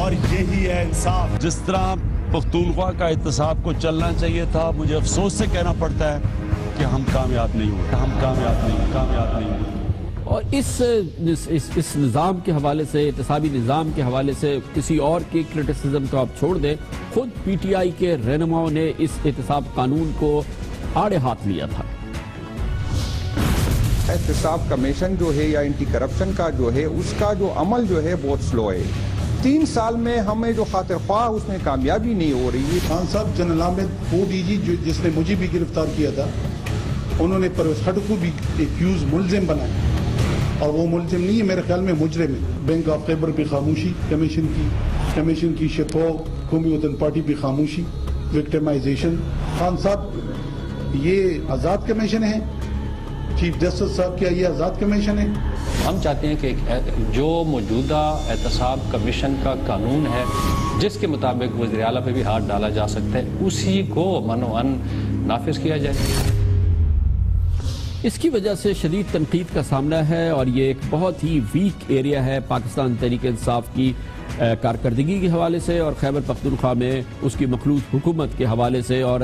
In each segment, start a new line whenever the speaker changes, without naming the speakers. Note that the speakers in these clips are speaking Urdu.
اور یہی ہے انصاف. جس طرح پختونخوا کا احتساب کو چلنا چاہیے تھا, مجھے افسوس سے کہنا پڑتا ہے کہ ہم کامیاب نہیں ہوئے, کامیاب نہیں ہوئے.
اور اس نظام کے حوالے سے, احتسابی نظام کے حوالے سے کسی اور کی کرٹیسزم تو آپ چھوڑ دیں, خود پی ٹی آئی کے رہنماؤں نے اس احتساب قانون کو آڑے ہاتھ لیا تھا.
احتساب کمیشن جو ہے یا اینٹی کرپشن کا جو ہے, اس کا جو عمل جو ہے بہت سلو ہے. 3 سال میں ہمیں جو خاطر خواہ اس میں کامیابی نہیں ہو رہی ہے.
خان صاحب جنرل عامر وہ ڈی جی جس نے مجھے بھی گرفتار کیا تھا, انہوں نے پرویز خٹک کو بھی ایکیوز ملزم بنایا, اور وہ ملزم نہیں ہے, میرے خیال میں مجرم ہے. بینک آف خیبر پہ خاموشی, کمیشن کی شفاف قومی وطن پارٹی پہ خاموشی, وکٹمائزیشن. خان صاحب یہ آزاد کمیشن ہے, چیف جسٹس صاحب کیا یہ آزاد کمیشن ہے؟
ہم چاہتے ہیں کہ جو موجودہ احتساب کمیشن کا قانون ہے جس کے مطابق وزیر اعلیٰ پہ بھی ہاتھ ڈالا جا سکتا ہے, اسی کو منوعاً نافذ کیا جائے.
اس کی وجہ سے شدید تنقید کا سامنا ہے, اور یہ ایک بہت ہی ویک ایریا ہے پاکستان تحریک انصاف کی کارکردگی کے حوالے سے, اور خیبر پختونخوا میں اس کی مخلوط حکومت کے حوالے سے. اور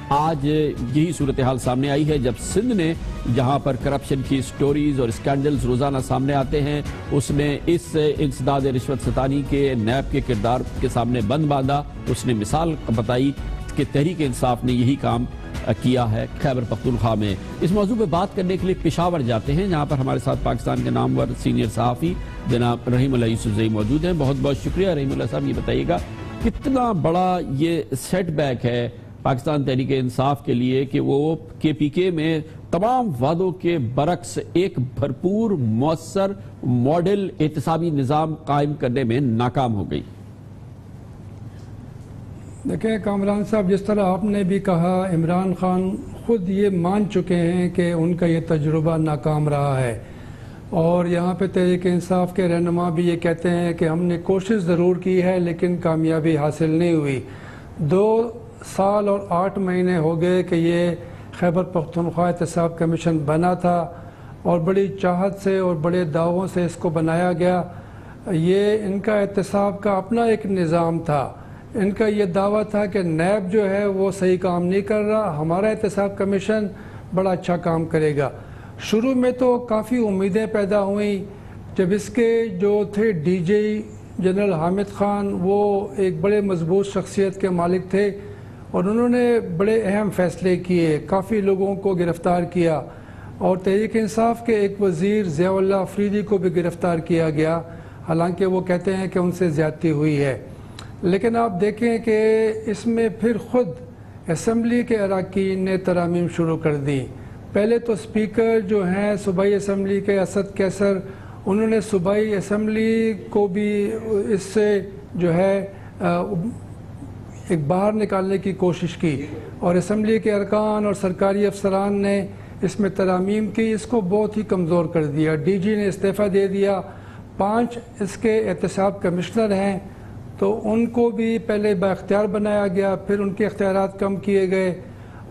آج یہی صورتحال سامنے آئی ہے جب سندھ نے, جہاں پر کرپشن کی سٹوریز اور اسکینڈلز روزانہ سامنے آتے ہیں, اس نے اس انسداد رشوت ستانی کے نیب کے کردار کے سامنے بند باندھا. اس نے مثال بتائی کہ تحریک انصاف نے یہی کام کیا ہے خیبر پختونخوا میں. اس موضوع پہ بات کرنے کے لیے پشاور جاتے ہیں, جہاں پر ہمارے ساتھ پاکستان کے نامور سینئر صحافی جناب رحیم اللہ یوسفزئی موجود ہیں. بہت بہت شکریہ رحیم اللہ صاحب. یہ بتائیے گا کتنا بڑا یہ سیٹ بیک ہے پاکستان تحریک انصاف کے لیے کہ وہ کے پی کے میں تمام وعدوں کے برعکس ایک بھرپور مؤثر ماڈل احتسابی نظام قائم کرنے میں ناکام ہو گئی.
دیکھیں کامران صاحب, جس طرح آپ نے بھی کہا, عمران خان خود یہ مان چکے ہیں کہ ان کا یہ تجربہ ناکام رہا ہے, اور یہاں پہ تحریک انصاف کے رہنما بھی یہ کہتے ہیں کہ ہم نے کوشش ضرور کی ہے لیکن کامیابی حاصل نہیں ہوئی. 2 سال اور 8 مہینے ہو گئے کہ یہ خیبر پختونخوا احتساب کمیشن بنا تھا, اور بڑی چاہت سے اور بڑے دعووں سے اس کو بنایا گیا. یہ ان کا احتساب کا اپنا ایک نظام تھا. ان کا یہ دعویٰ تھا کہ نیب جو ہے وہ صحیح کام نہیں کر رہا, ہمارا احتساب کمیشن بڑا اچھا کام کرے گا. شروع میں تو کافی امیدیں پیدا ہوئیں جب اس کے جو تھے D G general Hamid Khan, وہ ایک بڑے مضبوط شخصیت کے مالک تھے, اور انہوں نے بڑے اہم فیصلے کیے, کافی لوگوں کو گرفتار کیا, اور تحریک انصاف کے ایک وزیر ضیاء اللہ افریدی کو بھی گرفتار کیا گیا, حالانکہ وہ کہتے ہیں کہ ان سے زیادتی ہوئی ہے. لیکن آپ دیکھیں کہ اس میں پھر خود اسمبلی کے اراکین نے ترامیم شروع کر دی. پہلے تو اسپیکر جو ہیں صوبائی اسمبلی کے اسد کیسر, انہوں نے صوبائی اسمبلی کو بھی اس سے جو ہے ایک باہر نکالنے کی کوشش کی, اور اسمبلی کے ارکان اور سرکاری افسران نے اس میں ترامیم کی, اس کو بہت ہی کمزور کر دیا. ڈی جی نے استعفیٰ دے دیا. 5 اس کے احتساب کمشنر ہیں, تو ان کو بھی پہلے بااختیار بنایا گیا, پھر ان کے اختیارات کم کیے گئے.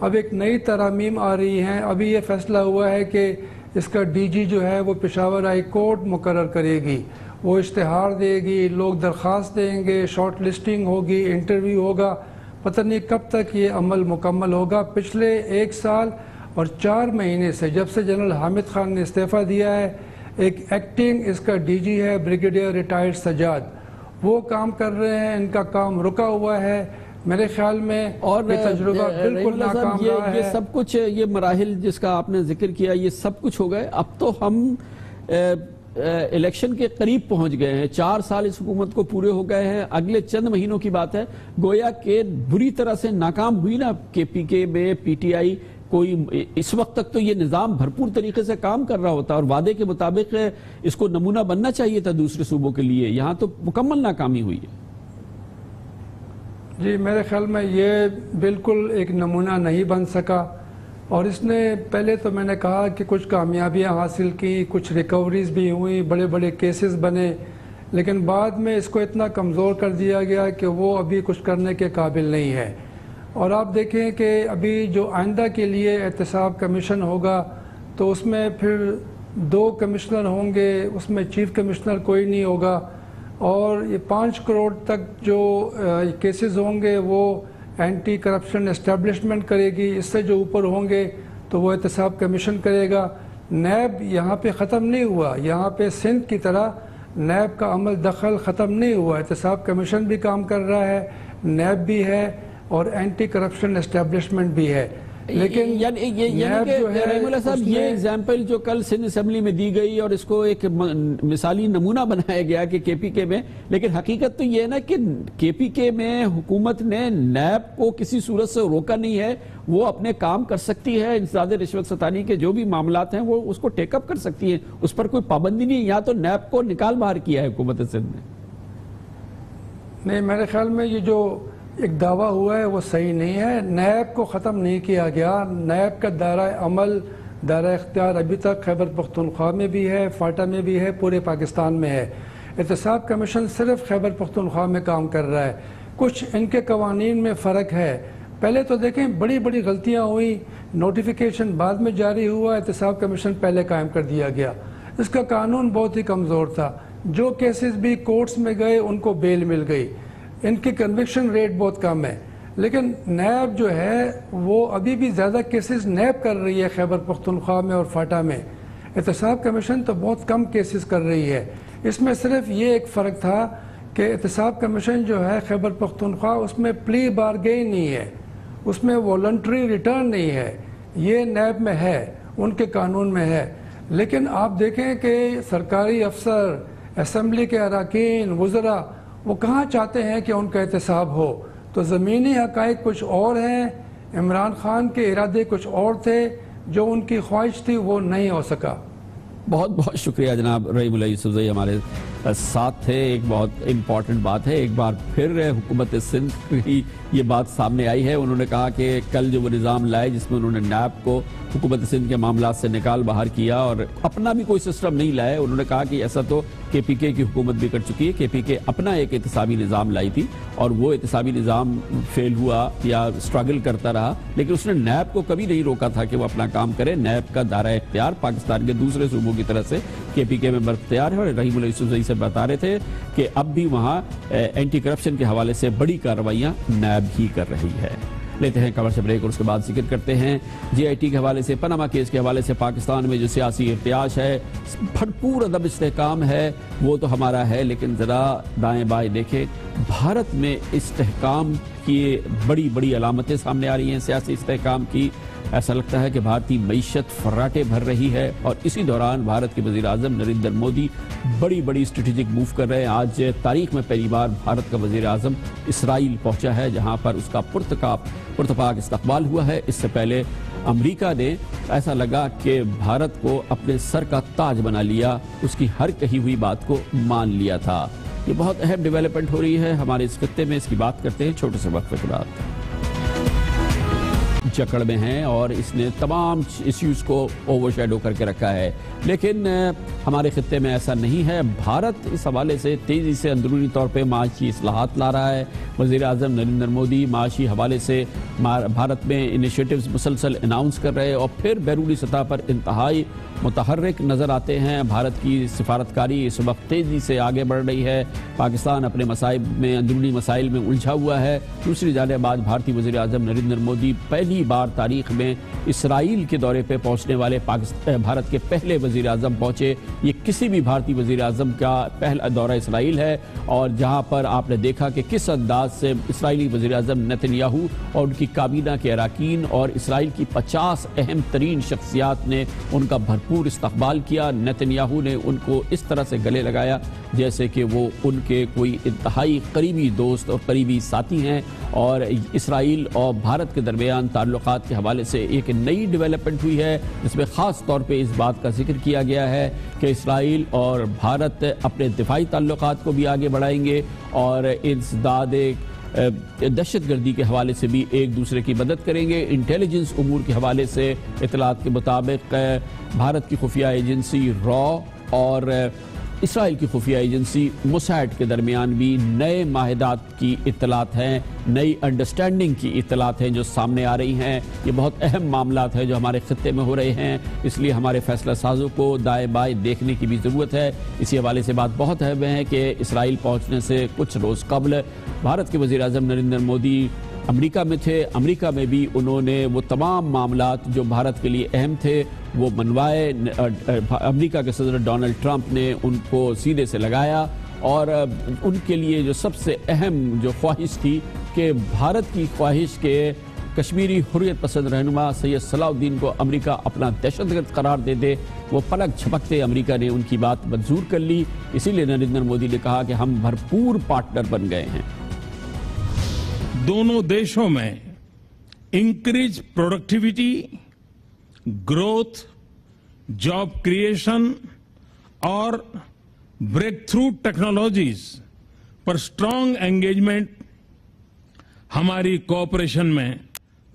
اب ایک نئی ترامیم آ رہی ہیں. ابھی یہ فیصلہ ہوا ہے کہ اس کا ڈی جی جو ہے وہ پشاور ہائی کورٹ مقرر کرے گی, وہ اشتہار دے گی, لوگ درخواست دیں گے, شارٹ لسٹنگ ہوگی, انٹرویو ہوگا. پتہ نہیں کب تک یہ عمل مکمل ہوگا. پچھلے 1 سال اور 4 مہینے سے جب سے جنرل حامد خان نے استعفیٰ دیا ہے, ایک ایکٹنگ اس کا ڈی جی ہے بریگیڈیئر ریٹائرڈ سجاد, وہ کام کر رہے ہیں. ان کا کام رکا ہوا ہے میرے خیال میں, اور یہ تجربہ بالکل ناکام رہا ہے.
یہ سب کچھ, یہ مراحل جس کا آپ نے ذکر کیا, یہ سب کچھ ہو گئے. اب تو ہم الیکشن کے قریب پہنچ گئے ہیں. 4 سال اس حکومت کو پورے ہو گئے ہیں. اگلے چند مہینوں کی بات ہے. گویا کہ بری طرح سے ناکام ہوئی نا کے پی کے میں پی ٹی آئی. کوئی اس وقت تک تو یہ نظام بھرپور طریقے سے کام کر رہا ہوتا, اور وعدے کے مطابق اس کو نمونہ بننا چاہیے تھا دوسرے صوبوں کے لیے. یہاں تو مکمل ناکامی ہوئی ہے.
جی میرے خیال میں یہ بالکل ایک نمونہ نہیں بن سکا, اور اس نے پہلے تو میں نے کہا کہ کچھ کامیابیاں حاصل کی, کچھ ریکوریز بھی ہوئیں, بڑے بڑے کیسز بنے, لیکن بعد میں اس کو اتنا کمزور کر دیا گیا کہ وہ ابھی کچھ کرنے کے قابل نہیں ہے. اور آپ دیکھیں کہ ابھی جو آئندہ کے لیے احتساب کمیشن ہوگا تو اس میں پھر 2 کمشنر ہوں گے, اس میں چیف کمشنر کوئی نہیں ہوگا. اور یہ 5 کروڑ تک جو کیسز ہوں گے وہ اینٹی کرپشن اسٹیبلشمنٹ کرے گی. اس سے جو اوپر ہوں گے تو وہ احتساب کمیشن کرے گا. نیب یہاں پہ ختم نہیں ہوا, یہاں پہ سندھ کی طرح نیب کا عمل دخل ختم نہیں ہوا. احتساب کمیشن بھی کام کر رہا ہے, نیب بھی ہے اور اینٹی کرپشن اسٹیبلشمنٹ بھی ہے. لیکن
رحیم اللہ صاحب یہ ایگزامپل جو کل سندھ اسمبلی میں دی گئی اور اس کو ایک مثالی نمونہ بنایا گیا کہ کے پی کے میں, لیکن حقیقت تو یہ ہے نا کہ کے پی کے میں حکومت نے نیب کو کسی صورت سے روکا نہیں ہے. وہ اپنے کام کر سکتی ہے, انسداد رشوت ستانی کے جو بھی معاملات ہیں وہ اس کو ٹیک اپ کر سکتی ہے, اس پر کوئی پابندی نہیں. یہاں تو نیب کو نکال باہر کیا ہے حکومت سندھ نے.
نہیں, میرے خیال میں یہ جو ایک دعویٰ ہوا ہے وہ صحیح نہیں ہے. نیب کو ختم نہیں کیا گیا. نیب کا دائرہ عمل, دائرہ اختیار ابھی تک خیبر پختونخوا میں بھی ہے, فاٹا میں بھی ہے, پورے پاکستان میں ہے. احتساب کمیشن صرف خیبر پختونخوا میں کام کر رہا ہے. کچھ ان کے قوانین میں فرق ہے. پہلے تو دیکھیں بڑی بڑی غلطیاں ہوئی, نوٹیفیکیشن بعد میں جاری ہوا, احتساب کمیشن پہلے قائم کر دیا گیا. اس کا قانون بہت ہی کمزور تھا. جو کیسز بھی کورٹس میں گئے ان کو بیل مل گئی. ان کی کنوکشن ریٹ بہت کم ہے. لیکن نیب جو ہے وہ ابھی بھی زیادہ کیسز نیب کر رہی ہے خیبر پختونخوا میں اور فاٹا میں. احتساب کمیشن تو بہت کم کیسز کر رہی ہے. اس میں صرف یہ ایک فرق تھا کہ احتساب کمیشن جو ہے خیبر پختونخوا اس میں پلی بارگین نہیں ہے, اس میں والنٹری ریٹرن نہیں ہے. یہ نیب میں ہے, ان کے قانون میں ہے. لیکن آپ دیکھیں کہ سرکاری افسر, اسمبلی کے اراکین, وزراء وہ کہاں چاہتے ہیں کہ ان کا احتساب ہو. تو زمینی حقائق کچھ اور ہیں. عمران خان کے ارادے کچھ اور تھے, جو ان کی خواہش تھی وہ نہیں ہو سکا.
بہت بہت شکریہ جناب رحیم اللہ یوسف زئی ہمارے ساتھ تھے. ایک بہت امپورٹنٹ بات ہے, ایک بار پھر حکومت سندھ کی یہ بات سامنے آئی ہے. انہوں نے کہا کہ کل جو وہ نظام لائے جس میں انہوں نے نیب کو حکومت سندھ کے معاملات سے نکال باہر کیا اور اپنا بھی کوئی سسٹم نہیں لائے. انہوں نے کہا کہ ایسا تو کے پی کے کی حکومت بھی کر چکی ہے. کے پی کے اپنا ایک احتسابی نظام لائی تھی اور وہ احتسابی نظام فیل ہوا یا سٹرگل کرتا رہا, لیکن اس نے نیب کو کبھی نہیں روکا تھا کہ وہ اپنا کام کرے. نیب کا دائرہ اختیار پاکستان کے دوسرے صوبوں کی طرح سے کے پی کے میں برختیار ہے. اور رحیم اللہ یوسف زئی سے بتا رہے تھے کہ اب بھی وہاں اینٹی کرپشن کے حوالے سے بڑی کارروائیاں نیب ہی کر رہی ہے. لیتے ہیں خبر سے بریک اور اس کے بعد ذکر کرتے ہیں جی آئی ٹی کے حوالے سے, پناما کیس کے حوالے سے پاکستان میں جو سیاسی ارتعاش ہے, بھرپور عدم استحکام ہے, وہ تو ہمارا ہے, لیکن ذرا دائیں بائیں دیکھیں بھارت میں استحکام کی بڑی بڑی علامتیں سامنے آ رہی ہیں سیاسی استحکام کی. ایسا لگتا ہے کہ بھارتی معیشت فراٹے بھر رہی ہے اور اسی دوران بھارت کے وزیر اعظم نریندر مودی بڑی بڑی اسٹریٹجک موو کر رہے ہیں. آج تاریخ میں پہلی بار بھارت کا وزیر اعظم اسرائیل پہنچا ہے جہاں پر اس کا پرتپاک استقبال ہوا ہے. اس سے پہلے امریکہ نے ایسا لگا کہ بھارت کو اپنے سر کا تاج بنا لیا, اس کی ہر کہی ہوئی بات کو مان لیا تھا. یہ بہت اہم ڈیولپمنٹ ہو رہی ہے ہمارے اس خطے میں, اس کی بات کرتے ہیں چھوٹے سے وقفے کے بعد. جکڑ میں ہیں اور اس نے تمام ایشوز کو اوور شیڈو کر کے رکھا ہے, لیکن ہمارے خطے میں ایسا نہیں ہے. بھارت اس حوالے سے تیزی سے اندرونی طور پہ معاشی اصلاحات لا رہا ہے. وزیر اعظم نریندر مودی معاشی حوالے سے بھارت میں انیشیٹوز مسلسل اناؤنس کر رہے اور پھر بیرونی سطح پر انتہائی متحرک نظر آتے ہیں. بھارت کی سفارتکاری اس وقت تیزی سے آگے بڑھ رہی ہے. پاکستان اپنے مسائل میں, اندرونی مسائل میں الجھا ہوا ہے. دوسری جانب آج بھارتی وزیر اعظم نریندر مودی پہلی بار تاریخ میں اسرائیل کے دورے پہ پہنچنے والے بھارت کے پہلے وزیر اعظم پہنچے. یہ کسی بھی بھارتی وزیر اعظم کا پہلا دورہ اسرائیل ہے اور جہاں پر آپ نے دیکھا کہ کس انداز سے اسرائیلی وزیر اعظم نیتن یاہو اور ان کی کابینہ کے اراکین اور اسرائیل کی 50 اہم ترین شخصیات نے ان کا بھرپور استقبال کیا. نیتن یاہو نے ان کو اس طرح سے گلے لگایا جیسے کہ وہ ان کے کوئی انتہائی قریبی دوست اور قریبی ساتھی ہیں. اور اسرائیل اور بھارت کے درمیان تعلقات کے حوالے سے ایک نئی ڈیولپمنٹ ہوئی ہے جس میں خاص طور پہ اس بات کا ذکر کیا گیا ہے کہ اسرائیل اور بھارت اپنے دفاعی تعلقات کو بھی آگے بڑھائیں گے اور انسداد دہشت گردی کے حوالے سے بھی ایک دوسرے کی مدد کریں گے. انٹیلیجنس امور کے حوالے سے اطلاعات کے مطابق بھارت کی خفیہ ایجنسی را اور اسرائیل کی خفیہ ایجنسی موساد کے درمیان بھی نئے معاہدات کی اطلاعات ہیں، نئی انڈرسٹینڈنگ کی اطلاعات ہیں جو سامنے آ رہی ہیں۔ یہ بہت اہم معاملات ہیں جو ہمارے خطے میں ہو رہے ہیں، اس لیے ہمارے فیصلہ سازوں کو دائیں بائیں دیکھنے کی بھی ضرورت ہے۔ اسی حوالے سے بات بہت اہم ہے کہ اسرائیل پہنچنے سے کچھ روز قبل بھارت کے وزیر اعظم نریندر مودی امریکہ میں تھے۔ امریکہ میں بھی انہوں نے وہ تمام معاملات جو بھارت کے لیے اہم تھے وہ منوائے۔ امریکہ کے صدر ڈونلڈ ٹرمپ نے ان کو سیدھے سے لگایا، اور ان کے لیے جو سب سے اہم جو خواہش تھی کہ بھارت کی خواہش کے کشمیری حریت پسند رہنما سید صلاح الدین کو امریکہ اپنا دہشت گرد قرار دے دے، وہ پلک جھپکتے امریکہ نے ان کی بات منظور کر لی۔ اسی لیے نریندر مودی نے کہا کہ ہم بھرپور پارٹنر بن گئے ہیں۔
دونوں دیشوں میں encourage productivity, growth, job creation اور بریک تھرو ٹیکنالوجیز پر اسٹرانگ انگیجمنٹ ہماری کوآپریشن میں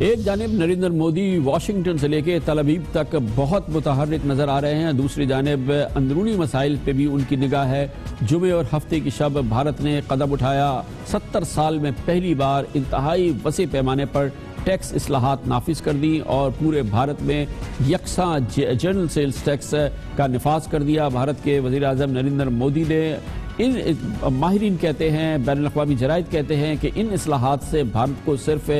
ایک جانب نریندر مودی واشنگٹن سے لے کے تل ابیب تک بہت متحرک نظر آ رہے ہیں، دوسری جانب اندرونی مسائل پہ بھی ان کی نگاہ ہے۔ جمعے اور ہفتے کی شب بھارت نے قدم اٹھایا، 70 سال میں پہلی بار انتہائی وسیع پیمانے پر ٹیکس اصلاحات نافذ کر دی اور پورے بھارت میں یکساں جنرل سیلز ٹیکس کا نفاذ کر دیا۔ بھارت کے وزیر اعظم نریندر مودی نے ماہرین کہتے ہیں، بین الاقوامی جرائد کہتے ہیں کہ ان اصلاحات سے بھارت کو صرف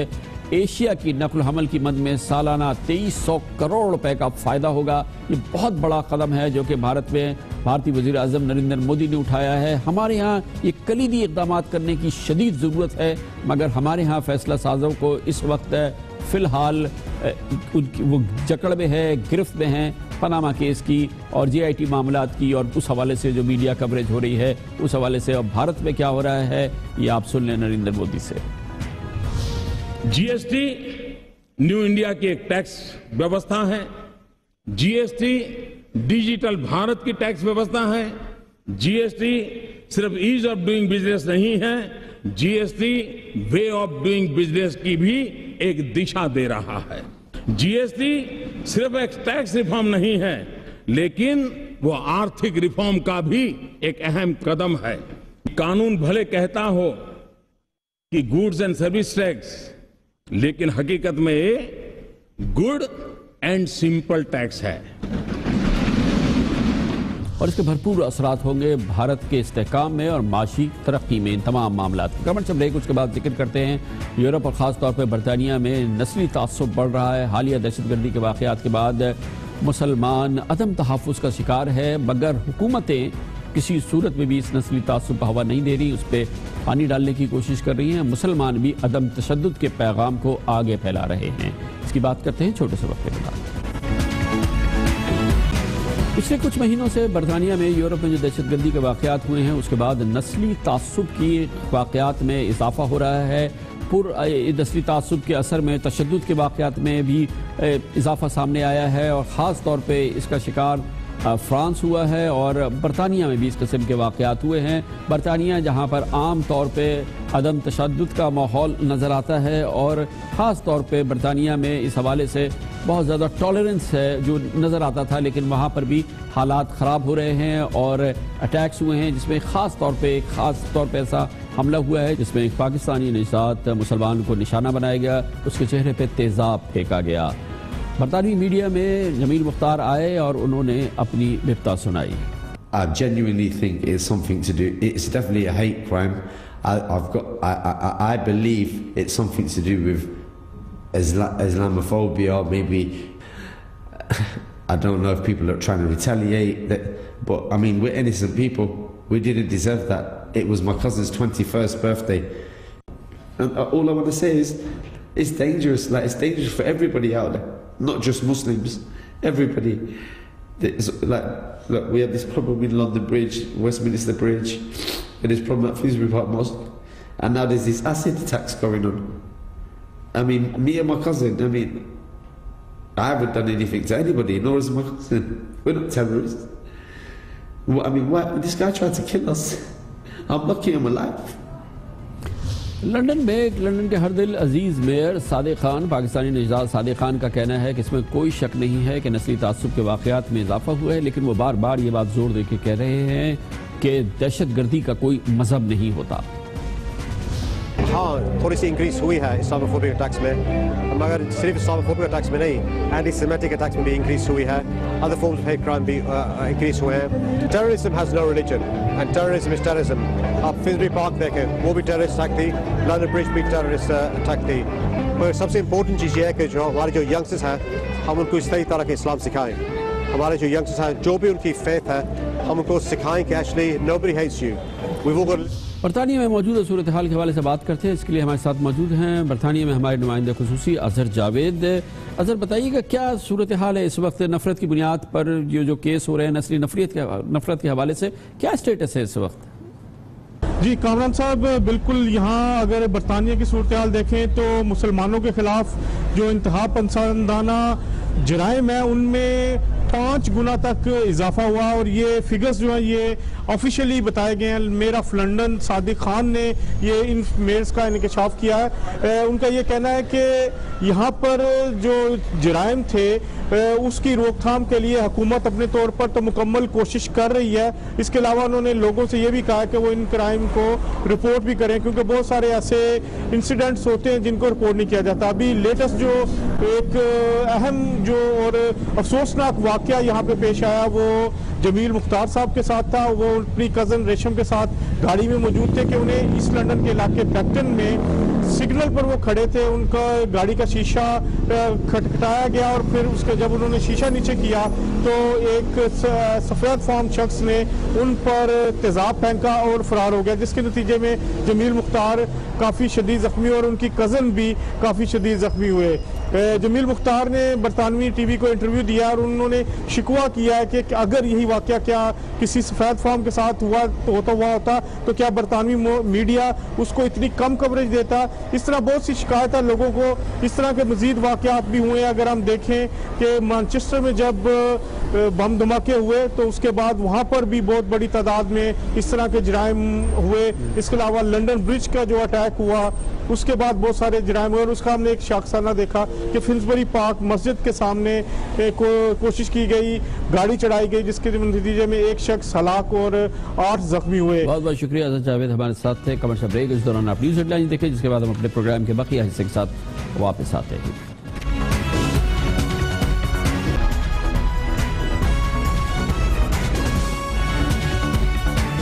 ایشیا کی نقل و حمل کی مد میں سالانہ 2300 کروڑ روپے کا فائدہ ہوگا۔ یہ بہت بڑا قدم ہے جو کہ بھارت میں بھارتی وزیر اعظم نریندر مودی نے اٹھایا ہے۔ ہمارے ہاں یہ کلیدی اقدامات کرنے کی شدید ضرورت ہے، مگر ہمارے ہاں فیصلہ سازوں کو اس وقت فی الحال وہ جکڑ میں ہے، گرفت میں ہیں پاناما کیس کی اور جے آئی ٹی معاملات کی، اور اس حوالے سے جو میڈیا کوریج ہو رہی ہے اس حوالے سے اب بھارت میں کیا ہو رہا ہے یہ آپ سن لیں نریندر مودی سے۔
G S T new India کی ایک ٹیکس ویوستھا ہے، G S T digital Bharat کی ٹیکس ویوستھا ہے، جی ایس ٹی صرف ایز آف ڈوئنگ بزنس نہیں ہے، G S T way of doing business کی بھی ایک دشا دے رہا ہے۔ جی ایس ٹی صرف ایک ٹیکس ریفارم نہیں ہے لیکن وہ آرتھک ریفارم کا بھی ایک اہم قدم ہے۔ قانون بھلے کہتا ہو کہ گوڈز اینڈ سروس ٹیکس، لیکن حقیقت میں یہ گڈ اینڈ سمپل ٹیکس ہے
اور اس کے بھرپور اثرات ہوں گے بھارت کے استحکام میں اور معاشی ترقی میں۔ ان تمام معاملات گورنمنٹ سے بریک اس کے بعد ذکر کرتے ہیں۔ یورپ اور خاص طور پہ برطانیہ میں نسلی تعصب بڑھ رہا ہے۔ حالیہ دہشت گردی کے واقعات کے بعد مسلمان عدم تحفظ کا شکار ہے، مگر حکومتیں کسی صورت میں بھی اس نسلی تعصب پر ہوا نہیں دے رہی، اس پہ پانی ڈالنے کی کوشش کر رہی ہیں۔ مسلمان بھی عدم تشدد کے پیغام کو آگے پھیلا رہے ہیں۔ اس کی بات کرتے ہیں چھوٹے سے وقت کے بعد۔ پچھلے کچھ مہینوں سے برطانیہ میں یورپ میں جو دہشت گردی کے واقعات ہوئے ہیں اس کے بعد نسلی تعصب کی واقعات میں اضافہ ہو رہا ہے۔ نسلی تعصب کے اثر میں تشدد کے واقعات میں بھی اضافہ سامنے آیا ہے اور خاص طور پہ اس کا شکار فرانس ہوا ہے اور برطانیہ میں بھی اس قسم کے واقعات ہوئے ہیں۔ برطانیہ جہاں پر عام طور پہ عدم تشدد کا ماحول نظر آتا ہے اور خاص طور پہ برطانیہ میں اس حوالے سے بہت زیادہ ٹالرنس ہے جو نظر آتا تھا، لیکن وہاں پر بھی حالات خراب ہو رہے ہیں اور اٹیکس ہوئے ہیں، جس میں خاص طور پہ ایسا حملہ ہوا ہے جس میں ایک پاکستانی نژاد مسلمان کو نشانہ بنایا گیا، اس کے چہرے پہ تیزاب پھینکا گیا۔ برطانوی میڈیا میں جمیل مختار آئے اور انہوں نے اپنی رپتا سنائی۔
I genuinely think it's something to do. It's definitely a hate crime. I believe it's something to do with Islamophobia. Maybe I don't know if people are trying to retaliate. But I mean, we're innocent people. We didn't deserve that. It was my cousin's 21st birthday. And all I want to say is, it's dangerous. Like, it's dangerous for everybody out there, not just Muslims. Everybody. It's like, look, we have this problem with London Bridge, Westminster Bridge, and this problem at Finsbury Park Mosque, and now there's this acid attacks going on. I mean, me and my cousin, I mean, I haven't done anything to anybody, nor is my cousin. We're not terrorists. I mean, why? This guy tried to kill us. I'm lucky I'm alive.
London میں لندن کے ہر دل عزیز میئر صادق خان پاکستانی نژاد صادق خان کا کہنا ہے کہ اس میں کوئی شک نہیں ہے کہ نسلی تعصب کے واقعات میں اضافہ ہوا ہے، لیکن وہ بار بار یہ بات زور دے کے کہہ رہے ہیں کہ دہشت گردی کا کوئی مذہب نہیں ہوتا۔
ہاں تھوڑی سی انکریز ہوئی ہے اسلاموفوبک اٹیکس میں، مگر صرف اسلاموفوبک اٹیکس میں نہیں، اینٹی سیمیٹک اٹیکس میں بھی انکریز ہوئی ہے، other forms of hate crime بھی انکریز ہوئے ہیں۔ Terrorism has no religion and terrorism is terrorism. آپ فنسبری پارک دیکھیں، وہ بھی ٹیررسٹ اٹیک تھی، لندن برج بھی ٹیررسٹ اٹیک تھی۔ پر سب سے امپورٹنٹ چیز یہ ہے کہ جو ہمارے جو ینگسٹرز ہیں ہم ان کو اس طرح کے اسلام سکھائیں۔ ہمارے جو ینگسٹرز ہیں جو بھی ان کی فیتھ ہے ہم ان کو سکھائیں کہ ایکچولی nobody hates you.
برطانیہ میں موجودہ صورتحال کے حوالے سے بات کرتے ہیں، اس کے لیے ہمارے ساتھ موجود ہیں برطانیہ میں ہمارے نمائندہ خصوصی اظہر جاوید۔ اظہر بتائیے گا کیا صورتحال ہے اس وقت نفرت کی بنیاد پر جو کیس ہو رہے ہیں نسلی نفرت کے حوالے سے، کیا اسٹیٹس ہے اس وقت؟
جی کامران صاحب، بالکل یہاں اگر برطانیہ کی صورتحال دیکھیں تو مسلمانوں کے خلاف جو انتہا پسندانہ جرائم ہیں ان میں 5 گنا تک اضافہ ہوا، اور یہ فگرز جو ہیں یہ آفیشیلی بتائے گئے ہیں۔ Measure of London Sadiq Khan نے یہ ان میئرز کا انکشاف کیا ہے۔ ان کا یہ کہنا ہے کہ یہاں پر جو جرائم تھے اس کی روک تھام کے لیے حکومت اپنے طور پر تو مکمل کوشش کر رہی ہے، اس کے علاوہ انہوں نے لوگوں سے یہ بھی کہا کہ وہ ان کرائم کو رپورٹ بھی کریں، کیونکہ بہت سارے ایسے انسیڈنٹس ہوتے ہیں جن کو رپورٹ نہیں کیا جاتا۔ ابھی لیٹسٹ جو ایک اہم جو اور افسوسناک واقعہ یہاں پہ پیش آیا وہ جمیل مختار صاحب کے ساتھ تھا۔ وہ اپنی کزن ریشم کے ساتھ گاڑی میں موجود تھے کہ انہیں ایسٹ لندن کے علاقے بیکٹن میں سگنل پر وہ کھڑے تھے، ان کا گاڑی کا شیشہ کھٹکھٹایا گیا، اور پھر اس کے جب انہوں نے شیشہ نیچے کیا تو ایک سفید فام شخص نے ان پر تیزاب پھینکا اور فرار ہو گیا، جس کے نتیجے میں جمیل مختار کافی شدید زخمی اور ان کی کزن بھی کافی شدید زخمی ہوئے۔ جمیل مختار نے برطانوی ٹی وی کو انٹرویو دیا اور انہوں نے شکوہ کیا ہے کہ اگر یہی واقعہ کیا کسی سفید فام کے ساتھ ہوتا تو کیا برطانوی میڈیا اس کو اتنی کم کوریج دیتا۔ اس طرح بہت سی شکایت ہے لوگوں کو، اس طرح کے مزید واقعات بھی ہوئے ہیں۔ اگر ہم دیکھیں کہ مانچسٹر میں جب بم دھماکے ہوئے تو اس کے بعد وہاں پر بھی بہت بڑی تعداد میں اس طرح کے جرائم ہوئے۔ اس کے علاوہ لندن برج کا جو اٹیک ہوا اس کے بعد بہت سارے جرائم ہوئے، اور اس کا ہم نے ایک شاخسانہ دیکھا کہ فنسبری پارک مسجد کے سامنے کوشش کی گئی، گاڑی چڑھائی گئی، جس کے نتیجے میں ایک شخص ہلاک اور 8 زخمی ہوئے۔
بہت بہت شکریہ اظہر جاوید ہمارے ساتھ تھے۔ کمرشل بریک، اس دوران آپ نیوز ہیڈ لائن دیکھیں، جس کے بعد ہم اپنے پروگرام کے بقیہ حصے کے ساتھ واپس آتے ہیں۔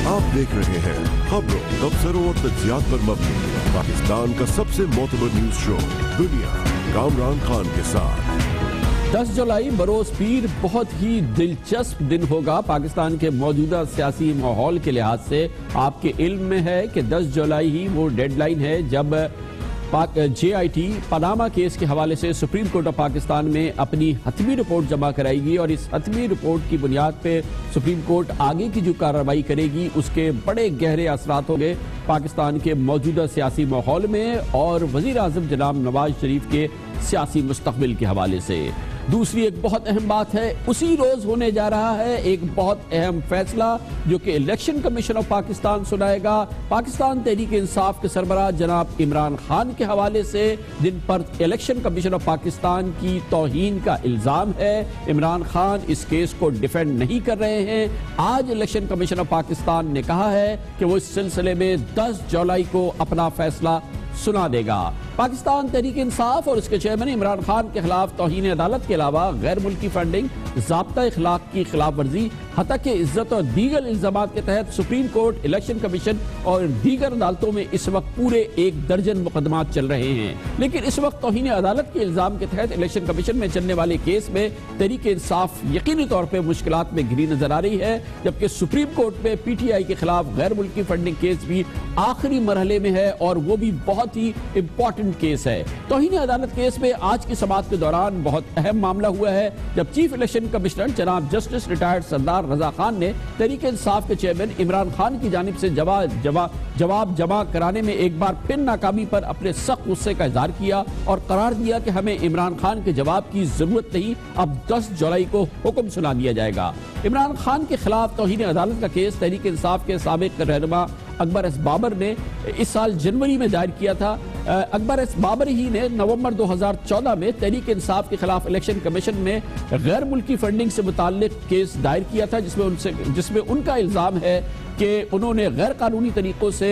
آپ دیکھ رہے ہیں خبروں، تبصروں اور تجزیات پر مبنی پاکستان کا سب سے معتبر نیوز شو دنیا، کامران خان کے ساتھ۔
10 جولائی بروز پیر بہت ہی دلچسپ دن ہوگا پاکستان کے موجودہ سیاسی ماحول کے لحاظ سے۔ آپ کے علم میں ہے کہ 10 جولائی ہی وہ ڈیڈ لائن ہے جب جے آئی ٹی پاناما کیس کے حوالے سے سپریم کورٹ آف پاکستان میں اپنی حتمی رپورٹ جمع کرائے گی، اور اس حتمی رپورٹ کی بنیاد پہ سپریم کورٹ آگے کی جو کارروائی کرے گی اس کے بڑے گہرے اثرات ہوں گے پاکستان کے موجودہ سیاسی ماحول میں اور وزیر اعظم جناب نواز شریف کے سیاسی مستقبل کے حوالے سے۔ دوسری ایک بہت اہم بات ہے، اسی روز ہونے جا رہا ہے ایک بہت اہم فیصلہ جو کہ الیکشن کمیشن آف پاکستان سنائے گا پاکستان تحریک انصاف کے سربراہ جناب عمران خان کے حوالے سے، جن پر الیکشن کمیشن آف پاکستان کی توہین کا الزام ہے۔ عمران خان اس کیس کو ڈیفینڈ نہیں کر رہے ہیں۔ آج الیکشن کمیشن آف پاکستان نے کہا ہے کہ وہ اس سلسلے میں 10 جولائی کو اپنا فیصلہ سنا دے گا۔ پاکستان تحریک انصاف اور اس کے چیئرمین عمران خان کے خلاف توہین عدالت کے علاوہ غیر ملکی فنڈنگ، ضابطہ اخلاق کی خلاف ورزی، ہتک عزت اور دیگر الزامات کے تحت سپریم کورٹ، الیکشن کمیشن اور دیگر عدالتوں میں اس وقت پورے 1 درجن مقدمات چل رہے ہیں۔ لیکن اس وقت توہین عدالت کے الزام کے تحت الیکشن کمیشن میں چلنے والے کیس میں تحریک انصاف یقینی طور پہ مشکلات میں گھری نظر آ رہی ہے، جبکہ سپریم کورٹ میں پی ٹی آئی کے خلاف غیر ملکی فنڈنگ کیس بھی آخری مرحلے میں ہے، اور وہ بھی بہت ہی امپورٹنٹ کیس ہے۔ توہین عدالت کیس میں آج کی سماعت کے دوران بہت اہم معاملہ ہوا ہے جب چیف الیکشن الیکشن کمشنر جناب جسٹس ریٹائرڈ سردار رضا خان نے تحریک انصاف کے چیئرمین عمران خان کی جانب سے جواب جمع کرانے میں ایک بار پھر ناکامی پر اپنے سخت غصے کا اظہار کیا اور قرار دیا کہ ہمیں عمران خان کے جواب کی ضرورت نہیں، اب 10 جولائی کو حکم سنا دیا جائے گا۔ عمران خان کے خلاف توہین عدالت کا کیس تحریک انصاف کے سابق رہنما اکبر ایس بابر نے اس سال جنوری میں دائر کیا تھا۔ اکبر ایس بابر ہی نے نومبر 2014 میں تحریک انصاف کے خلاف الیکشن کمیشن میں غیر ملکی فنڈنگ سے متعلق کیس دائر کیا تھا، جس میں ان کا الزام ہے کہ انہوں نے غیر قانونی طریقوں سے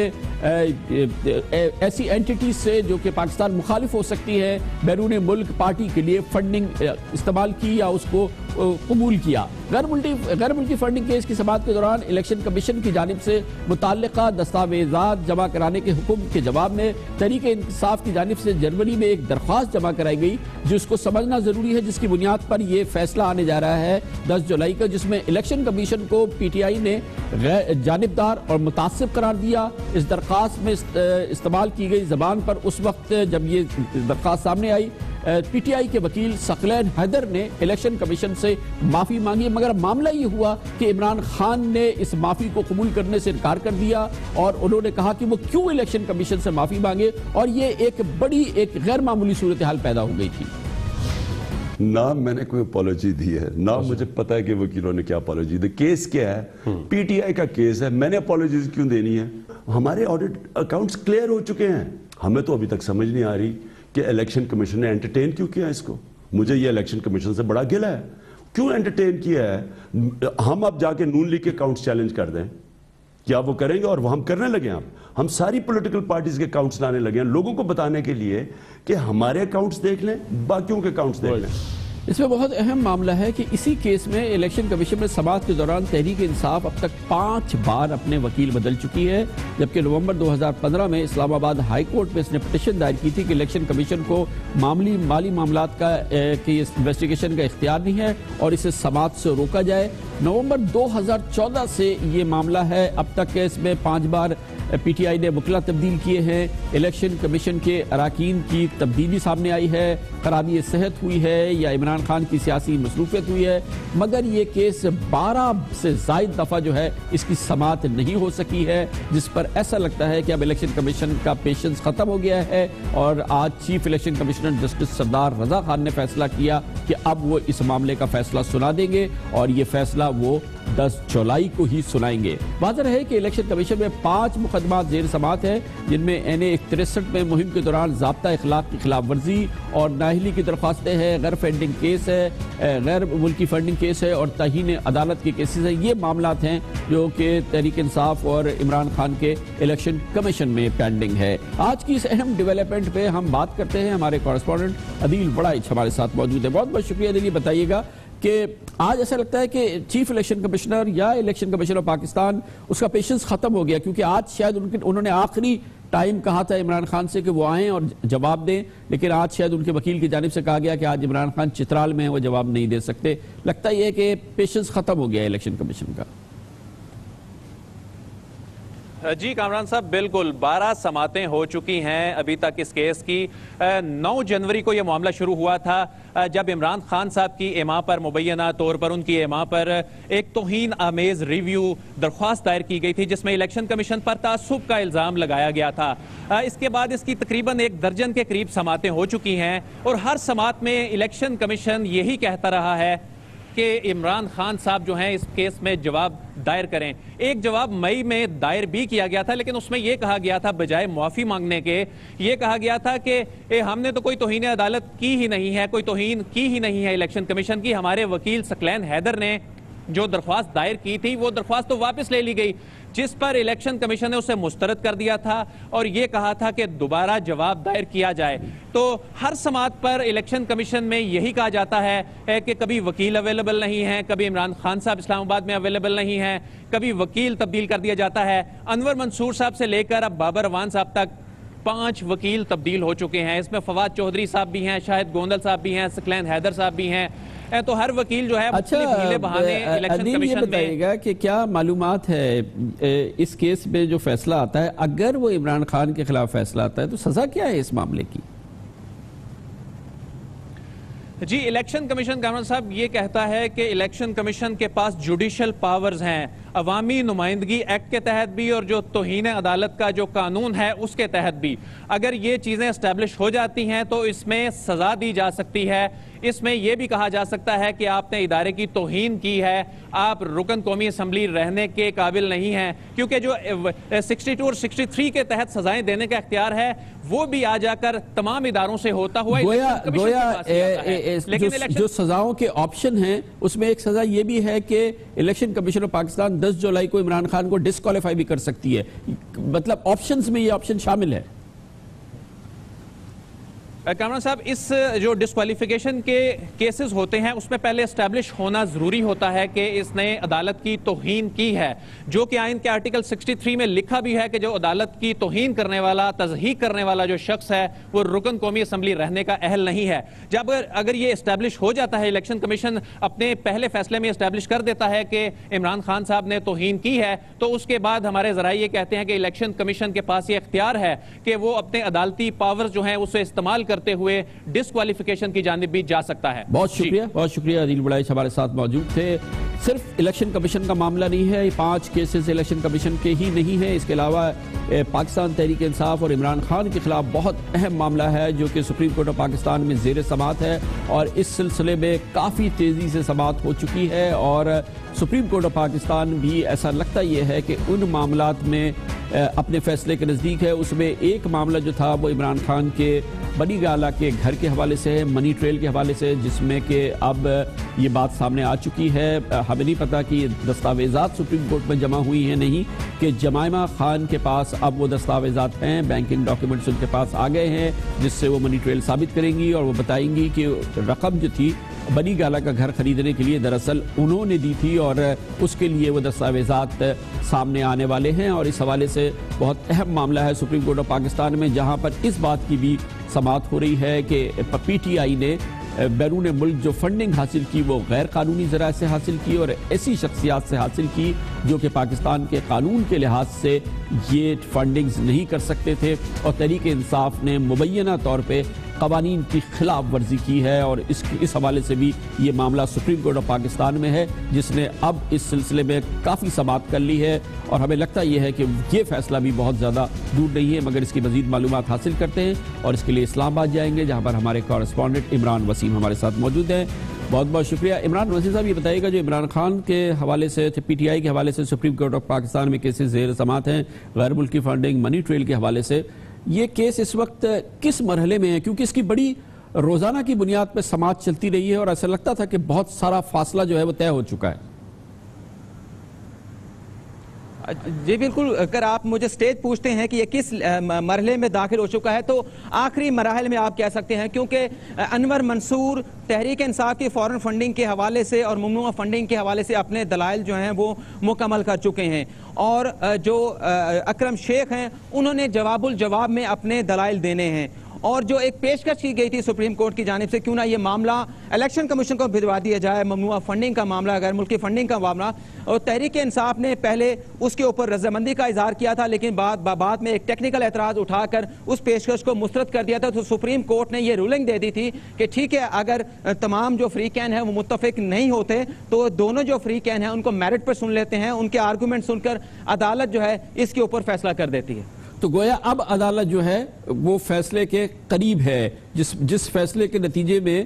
ایسی اینٹیٹیز سے جو کہ پاکستان مخالف ہو سکتی ہے بیرون ملک پارٹی کے لیے فنڈنگ استعمال کی یا اس کو قبول کیا۔ غیر ملکی فنڈنگ کیس کی سماعت کے دوران الیکشن کمیشن کی جانب سے متعلقہ دستاویزات جمع کرانے کے حکم کے جواب میں تحریک انصاف کی جانب سے جنوری میں ایک درخواست جمع کرائی گئی، جس کو سمجھنا ضروری ہے، جس کی بنیاد پر یہ فیصلہ آنے جا رہا ہے 10 جولائی کا، جس میں الیکشن کمیشن کو پی ٹی آئی نے جانبدار اور متعصب قرار دیا۔ اس درخواست میں استعمال کی گئی زبان پر اس وقت جب یہ درخواست سامنے آئی پی ٹی آئی کے وکیل ثقلین حیدر نے الیکشن کمیشن سے معافی مانگی، مگر معاملہ یہ ہوا کہ عمران خان نے اس معافی کو قبول کرنے سے انکار کر دیا اور انہوں نے کہا کہ وہ کیوں الیکشن کمیشن سے معافی مانگے، اور یہ ایک غیر معمولی صورتحال پیدا ہو گئی تھی۔
نہ میں نے کوئی اپالوجی دی ہے، نہ مجھے پتا ہے کہ وکیلوں نے کیا اپالوجی دی۔ کیس کیا ہے؟ پی ٹی آئی کا کیس ہے، میں نے اپالوجیز کیوں دینی ہے؟ ہمارے آڈٹ اکاؤنٹس کلیئر ہو چکے ہیں، ہمیں تو ابھی تک سمجھ نہیں آ رہی کہ الیکشن کمیشن نے انٹرٹین کیوں کیا اس کو۔ مجھے یہ الیکشن کمیشن سے بڑا گلہ ہے، کیوں انٹرٹین کیا ہے؟ ہم اب جا کے نون لیگ کے اکاؤنٹس چیلنج کر دیں، کیا وہ کریں گے؟ اور وہ ہم کرنے لگے ہیں، ہم ساری پولیٹیکل پارٹیز کے اکاؤنٹس لانے لگے ہیں لوگوں کو بتانے کے لیے کہ ہمارے اکاؤنٹس دیکھ لیں، باقیوں کے اکاؤنٹس دیکھ لیں۔
اس میں بہت اہم معاملہ ہے کہ اسی کیس میں الیکشن کمیشن میں سماعت کے دوران تحریک انصاف اب تک 5 بار اپنے وکیل بدل چکی ہے، جبکہ نومبر 2015 میں اسلام آباد ہائی کورٹ میں اس نے پٹیشن دائر کی تھی کہ الیکشن کمیشن کو مالی معاملات کا انویسٹیگیشن کا اختیار نہیں ہے اور اسے سماعت سے روکا جائے۔ نومبر 2014 سے یہ معاملہ ہے، اب تک اس میں 5 بار پی ٹی آئی نے وکلا تبدیل کیے ہیں، الیکشن کمیشن کے اراکین کی تبدیلی سامنے آئی ہے، خرابی صحت ہوئی ہے یا عمران خان کی سیاسی مصروفیت ہوئی ہے، مگر یہ کیس 12 سے زائد دفعہ جو ہے اس کی سماعت نہیں ہو سکی ہے، جس پر ایسا لگتا ہے کہ اب الیکشن کمیشن کا پیشنس ختم ہو گیا ہے اور آج چیف الیکشن کمشنر جسٹس سردار رضا خان نے فیصلہ کیا کہ اب وہ اس معاملے کا فیصلہ سنا دیں گے اور یہ فیصلہ وہ 10 جولائی کو ہی سنائیں گے۔ واضح ہے کہ الیکشن کمیشن میں 5 مقدمات زیر سماعت ہیں، جن میں NA-163 میں مہم کے دوران ضابطہ اخلاق کی خلاف ورزی اور نااہلی کی درخواستیں ہیں، غیر فنڈنگ کیس ہے، غیر ملکی فنڈنگ کیس ہے اور توہین عدالت کے کیسز ہیں۔ یہ معاملات ہیں جو کہ تحریک انصاف اور عمران خان کے الیکشن کمیشن میں پینڈنگ ہے۔ آج کی اس اہم ڈیولپمنٹ پہ ہم بات کرتے ہیں، ہمارے کورسپونڈنٹ عدیل وڑائچ ہمارے ساتھ موجود ہے۔ بہت بہت شکریہ عدیل، یہ بتائیے گا کہ آج ایسا لگتا ہے کہ چیف الیکشن کمشنر یا الیکشن کمیشن پاکستان اس کا پیشنس ختم ہو گیا، کیونکہ آج شاید انہوں نے آخری ٹائم کہا تھا عمران خان سے کہ وہ آئیں اور جواب دیں، لیکن آج شاید ان کے وکیل کی جانب سے کہا گیا کہ آج عمران خان چترال میں ہیں، وہ جواب نہیں دے سکتے۔ لگتا یہ ہے کہ پیشنس ختم ہو گیا ہے الیکشن کمیشن کا۔
جی کامران صاحب، بالکل 12 سماعتیں ہو چکی ہیں ابھی تک اس کیس کی۔ 9 جنوری کو یہ معاملہ شروع ہوا تھا جب عمران خان صاحب کی ایما پر مبینہ طور پر ان کی ایما پر ایک توہین آمیز ریویو درخواست دائر کی گئی تھی، جس میں الیکشن کمیشن پر تعصب کا الزام لگایا گیا تھا۔ اس کے بعد اس کی تقریباً 1 درجن کے قریب سماعتیں ہو چکی ہیں اور ہر سماعت میں الیکشن کمیشن یہی کہتا رہا ہے کہ عمران خان صاحب جو ہیں اس کیس میں جواب دائر کریں۔ ایک جواب مئی میں دائر بھی کیا گیا تھا، لیکن اس میں یہ کہا گیا تھا بجائے معافی مانگنے کے یہ کہا گیا تھا کہ ہم نے تو کوئی توہین عدالت کی ہی نہیں ہے، کوئی توہین کی ہی نہیں ہے الیکشن کمیشن کی۔ ہمارے وکیل ثقلین حیدر نے جو درخواست دائر کی تھی وہ درخواست تو واپس لے لی گئی، جس پر الیکشن کمیشن نے اسے مسترد کر دیا تھا اور یہ کہا تھا کہ دوبارہ جواب دائر کیا جائے۔ تو ہر سماعت پر الیکشن کمیشن میں یہی کہا جاتا ہے کہ کبھی وکیل اویلیبل نہیں ہے، کبھی عمران خان صاحب اسلام آباد میں اویلیبل نہیں ہیں، کبھی وکیل تبدیل کر دیا جاتا ہے۔ انور منصور صاحب سے لے کر اب بابر اوان صاحب تک 5 وکیل تبدیل ہو چکے ہیں۔ اس میں فواد چودھری صاحب بھی ہیں، شاہد گوندل صاحب بھی ہیں، ثقلین حیدر صاحب بھی ہیں۔ تو ہر وکیل جو ہے مختلف ڈھیلے بہانے الیکشن کمیشن میں۔ بتائیے
گا کہ کیا معلومات ہے اس کیس میں جو فیصلہ آتا ہے، اگر وہ عمران خان کے خلاف فیصلہ آتا ہے تو سزا کیا ہے اس معاملے کی؟
جی الیکشن کمیشن کامران صاحب یہ کہتا ہے کہ الیکشن کمیشن کے پاس جوڈیشل پاورز ہیں، عوامی نمائندگی ایکٹ کے تحت بھی اور جو توہین عدالت کا جو قانون ہے اس کے تحت بھی اگر یہ چیزیں اسٹیبلش ہو جاتی ہیں تو اس میں سزا دی جا سکتی ہے۔ اس میں یہ بھی کہا جا سکتا ہے کہ آپ نے ادارے کی توہین کی ہے، آپ رکن قومی اسمبلی رہنے کے قابل نہیں ہیں، کیونکہ جو 62 اور 63 کے تحت سزائیں دینے کا اختیار ہے وہ بھی آ جا کر تمام اداروں سے ہوتا ہوا
جو سزاؤں کے آپشن ہیں اس میں ایک سزا یہ بھی ہے کہ الیکشن کمیشن آف پاکستان 10 جولائی کو عمران خان کو ڈسکوالیفائی بھی کر سکتی ہے، مطلب آپشنز میں یہ آپشن شامل ہے۔
کامران صاحب اس جو ڈسکوالیفیکیشن کے کیسز ہوتے ہیں اس میں پہلے اسٹیبلش ہونا ضروری ہوتا ہے کہ اس نے عدالت کی توہین کی ہے، جو کہ آئین کے آرٹیکل 63 میں لکھا بھی ہے کہ جو عدالت کی توہین کرنے والا، تضحیق کرنے والا جو شخص ہے وہ رکن قومی اسمبلی رہنے کا اہل نہیں ہے۔ جب اگر یہ اسٹیبلش ہو جاتا ہے، الیکشن کمیشن اپنے پہلے فیصلے میں اسٹیبلش کر دیتا ہے کہ عمران خان صاحب نے توہین کی ہے، تو اس کے بعد ہمارے ذرائع یہ کہتے ہیں کہ الیکشن کمیشن کے پاس یہ اختیار ہے کہ وہ اپنے عدالتی پاور جو ہیں اسے استعمال کرتے ہوئے ڈسکوالیفیکیشن کی جانب بھی جا سکتا ہے۔
بہت شکریہ عادل بڑائش ہمارے ساتھ موجود تھے۔ صرف الیکشن کمیشن کا معاملہ نہیں ہے، یہ 5 کیسز الیکشن کمیشن کے ہی نہیں ہیں، اس کے علاوہ پاکستان تحریک انصاف اور عمران خان کے خلاف بہت اہم معاملہ ہے جو کہ سپریم کورٹ آف پاکستان میں زیر سماعت ہے، اور اس سلسلے میں کافی تیزی سے سماعت ہو چکی ہے، اور سپریم کورٹ آف پاکستان بھی ایسا لگتا یہ ہے کہ ان معاملات میں اپنے فیصلے کے نزدیک ہے۔ اس میں ایک معاملہ جو تھا وہ عمران خان کے بنی گالہ کے گھر کے حوالے سے ہے، منی ٹریل کے حوالے سے، جس میں کہ اب یہ بات سامنے آ چکی ہے۔ ہمیں نہیں پتا کہ یہ دستاویزات سپریم کورٹ میں جمع ہوئی ہیں نہیں، کہ جمائمہ خان کے پاس اب وہ دستاویزات ہیں، بینکنگ ڈاکیومنٹس ان کے پاس آ گئے ہیں جس سے وہ منی ٹریل ثابت کریں گی، اور وہ بتائیں گی کہ رقم جو تھی بنی گالہ کا گھر خریدنے کے لیے دراصل انہوں نے دی تھی، اور اس کے لیے وہ دستاویزات سامنے آنے والے ہیں۔ اور اس حوالے سے بہت اہم معاملہ ہے سپریم کورٹ آف پاکستان میں، جہاں پر اس بات کی بھی سماعت ہو رہی ہے کہ پی ٹی آئی نے بیرون ملک جو فنڈنگ حاصل کی وہ غیر قانونی ذرائع سے حاصل کی، اور ایسی شخصیات سے حاصل کی جو کہ پاکستان کے قانون کے لحاظ سے یہ فنڈنگز نہیں کر سکتے تھے، اور تحریک انصاف نے مبینہ طور پہ قوانین کی خلاف ورزی کی ہے، اور اس حوالے سے بھی یہ معاملہ سپریم کورٹ آف پاکستان میں ہے، جس نے اب اس سلسلے میں کافی سماعت کر لی ہے، اور ہمیں لگتا یہ ہے کہ یہ فیصلہ بھی بہت زیادہ دور نہیں ہے، مگر اس کی مزید معلومات حاصل کرتے ہیں، اور اس کے لیے اسلام آباد جائیں گے جہاں پر ہمارے کورسپونڈنٹ عمران وسیم ہمارے ساتھ موجود ہیں۔ بہت بہت شکریہ عمران وسیم صاحب۔ یہ بتائیے گا جو عمران خان کے حوالے سے، پی ٹی آئی کے حوالے سے سپریم کورٹ آف پاکستان میں کیسز زیر سماعت ہیں، غیر ملکی فنڈنگ، منی ٹریل کے حوالے سے، یہ کیس اس وقت کس مرحلے میں ہے؟ کیونکہ اس کی بڑی روزانہ کی بنیاد پہ سماعت چلتی رہی ہے، اور ایسا لگتا تھا کہ بہت سارا فاصلہ جو ہے وہ طے ہو چکا ہے۔
جی بالکل، اگر آپ مجھے سٹیج پوچھتے ہیں کہ یہ کس مرحلے میں داخل ہو چکا ہے تو آخری مراحل میں آپ کہہ سکتے ہیں، کیونکہ انور منصور تحریک انصاف کی فورن فنڈنگ کے حوالے سے اور ممنوعہ فنڈنگ کے حوالے سے اپنے دلائل جو ہیں وہ مکمل کر چکے ہیں، اور جو اکرم شیخ ہیں انہوں نے جواب الجواب میں اپنے دلائل دینے ہیں، اور جو ایک پیشکش کی گئی تھی سپریم کورٹ کی جانب سے کیوں نہ یہ معاملہ الیکشن کمیشن کو بھجوا دیا جائے، ممنوعہ فنڈنگ کا معاملہ، غیر ملکی فنڈنگ کا معاملہ، اور تحریک انصاف نے پہلے اس کے اوپر رضامندی کا اظہار کیا تھا، لیکن بعد میں ایک ٹیکنیکل اعتراض اٹھا کر اس پیشکش کو مسترد کر دیا تھا، تو سپریم کورٹ نے یہ رولنگ دے دی تھی کہ ٹھیک ہے، اگر تمام جو فریقین ہیں وہ متفق نہیں ہوتے تو دونوں جو فریقین ہیں ان کو میرٹ پر سن لیتے ہیں، ان کے آرگومنٹ سن کر عدالت جو ہے اس کے اوپر فیصلہ کر دیتی ہے۔
تو گویا اب عدالت جو ہے وہ فیصلے کے قریب ہے، جس فیصلے کے نتیجے میں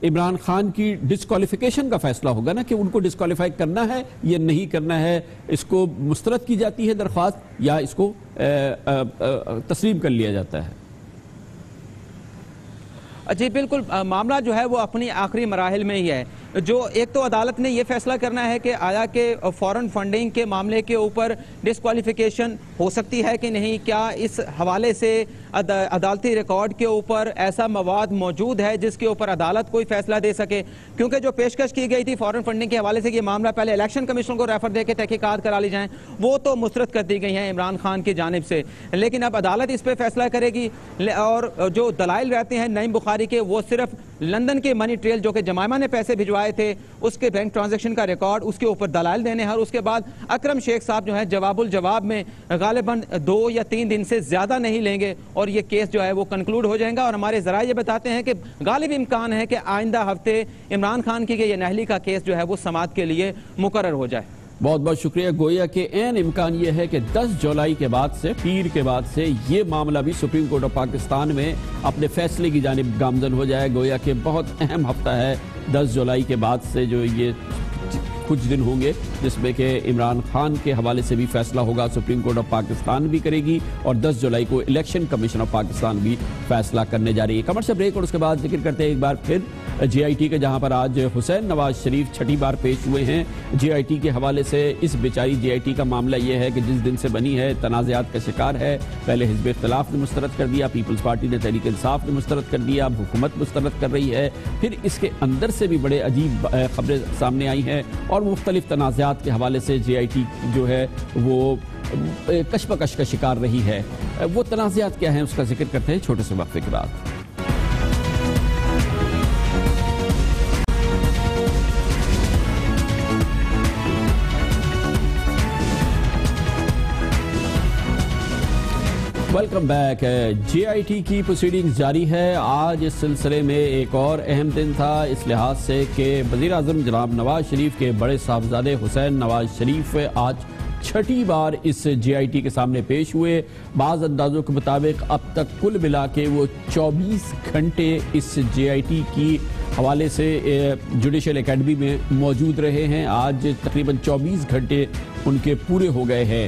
عمران خان کی ڈسکوالیفیکیشن کا فیصلہ ہوگا نا، کہ ان کو ڈسکوالیفائی کرنا ہے یا نہیں کرنا ہے، اس کو مسترد کی جاتی ہے درخواست یا اس کو تسلیم کر لیا جاتا ہے۔
جی بالکل، معاملہ جو ہے وہ اپنی آخری مراحل میں ہی ہے۔ جو ایک تو عدالت نے یہ فیصلہ کرنا ہے کہ آیا کہ فورن فنڈنگ کے معاملے کے اوپر ڈسکوالیفیکیشن ہو سکتی ہے کہ نہیں، کیا اس حوالے سے عدالتی ریکارڈ کے اوپر ایسا مواد موجود ہے جس کے اوپر عدالت کوئی فیصلہ دے سکے، کیونکہ جو پیشکش کی گئی تھی فورن فنڈنگ کے حوالے سے یہ معاملہ پہلے الیکشن کمیشن کو ریفر دے کے تحقیقات کرا لی جائیں، وہ تو مسترد کر دی گئی ہیں عمران خان کی جانب سے، لیکن اب عدالت اس پہ فیصلہ کرے گی، اور جو دلائل رہتے ہیں نعیم بخاری کے وہ صرف لندن کے منی ٹریل جو کہ جمائمہ نے پیسے بھجوائے آئے تھے اس کے بینک ٹرانزیکشن کا ریکارڈ، اس کے اوپر دلائل دینے ہیں، اور اس کے بعد اکرم شیخ صاحب جو ہے جواب الجواب میں غالباً 2 یا 3 دن سے زیادہ نہیں لیں گے اور یہ کیس جو ہے وہ کنکلوڈ ہو جائے گا. اور ہمارے ذرائع یہ بتاتے ہیں کہ غالب امکان ہے کہ آئندہ ہفتے عمران خان کی یہ نہلی کا کیس جو ہے وہ سماعت کے لیے مقرر ہو جائے.
بہت بہت شکریہ. گویا کہ عین امکان یہ ہے کہ 10 جولائی کے بعد سے، پیر کے بعد سے، یہ معاملہ بھی سپریم کورٹ آف پاکستان میں اپنے فیصلے کی جانب گامزن ہو جائے. گویا کہ بہت اہم ہفتہ ہے 10 جولائی کے بعد سے، جو یہ کچھ دن ہوں گے جس میں کہ عمران خان کے حوالے سے بھی فیصلہ ہوگا. سپریم کورٹ آف پاکستان بھی کرے گی اور 10 جولائی کو الیکشن کمیشن آف پاکستان بھی فیصلہ کرنے جا رہی ہے. کمر سے بریک اور اس کے بعد ذکر کرتے ہیں ایک بار پھر جے آئی ٹی کے، جہاں پر آج حسین نواز شریف چھٹی بار پیش ہوئے ہیں. جے آئی ٹی کے حوالے سے اس بیچاری جے آئی ٹی کا معاملہ یہ ہے کہ جس دن سے بنی ہے تنازعات کا شکار ہے. پہلے حزب اختلاف نے مسترد کر دیا، پیپلز پارٹی نے تحریک انصاف نے مسترد کر دیا، اب حکومت مسترد کر رہی ہے. پھر اس کے اندر سے بھی بڑے عجیب خبریں سامنے آئی ہیں اور مختلف تنازعات کے حوالے سے جے آئی ٹی جو ہے وہ کشمکش کا شکار رہی ہے. وہ تنازعات کیا ہیں اس کا ذکر کرتے ہیں چھوٹے سے وقفے کے بعد. Welcome back. J I T کی پروسیڈنگ جاری ہے. آج اس سلسلے میں ایک اور اہم دن تھا اس لحاظ سے کہ وزیر اعظم جناب نواز شریف کے بڑے صاحبزادے حسین نواز شریف آج چھٹی بار اس جے آئی ٹی کے سامنے پیش ہوئے. بعض اندازوں کے مطابق اب تک کل ملا کے وہ 24 گھنٹے اس جے آئی ٹی کی حوالے سے جوڈیشل اکیڈمی میں موجود رہے ہیں. آج تقریباً 24 گھنٹے ان کے پورے ہو گئے ہیں.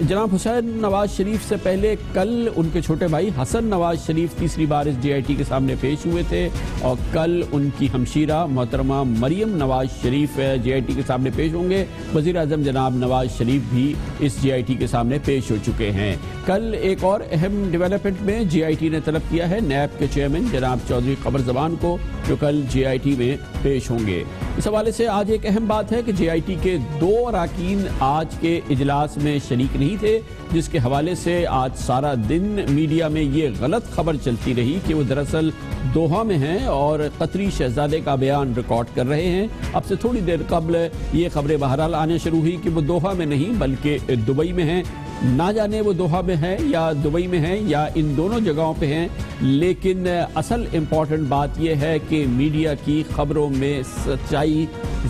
جناب حسین نواز شریف سے پہلے کل ان کے چھوٹے بھائی حسن نواز شریف تیسری بار اس جے آئی ٹی کے سامنے پیش ہوئے تھے اور کل ان کی ہمشیرہ محترمہ مریم نواز شریف جے آئی ٹی کے سامنے پیش ہوں گے. وزیر اعظم جناب نواز شریف بھی اس جے آئی ٹی کے سامنے پیش ہو چکے ہیں. کل ایک اور اہم ڈیولپمنٹ میں جے آئی ٹی نے طلب کیا ہے نیب کے چیئرمین جناب چودھری قمر زمان کو، جو کل جے آئی ٹی میں پیش ہوں گے. اس حوالے سے آج ایک اہم بات ہے کہ جے آئی ٹی کے 2 اراکین آج کے اجلاس میں شریک نہیں تھے، جس کے حوالے سے آج سارا دن میڈیا میں یہ غلط خبر چلتی رہی کہ وہ دراصل دوحہ میں ہیں اور قطری شہزادے کا بیان ریکارڈ کر رہے ہیں. اب سے تھوڑی دیر قبل یہ خبریں بہرحال آنے شروع ہوئی کہ وہ دوحہ میں نہیں بلکہ دبئی میں ہیں. نہ جانے وہ دوحہ میں ہیں یا دبئی میں ہیں یا ان دونوں جگہوں پہ ہیں، لیکن اصل امپورٹنٹ بات یہ ہے کہ میڈیا کی خبروں میں سچائی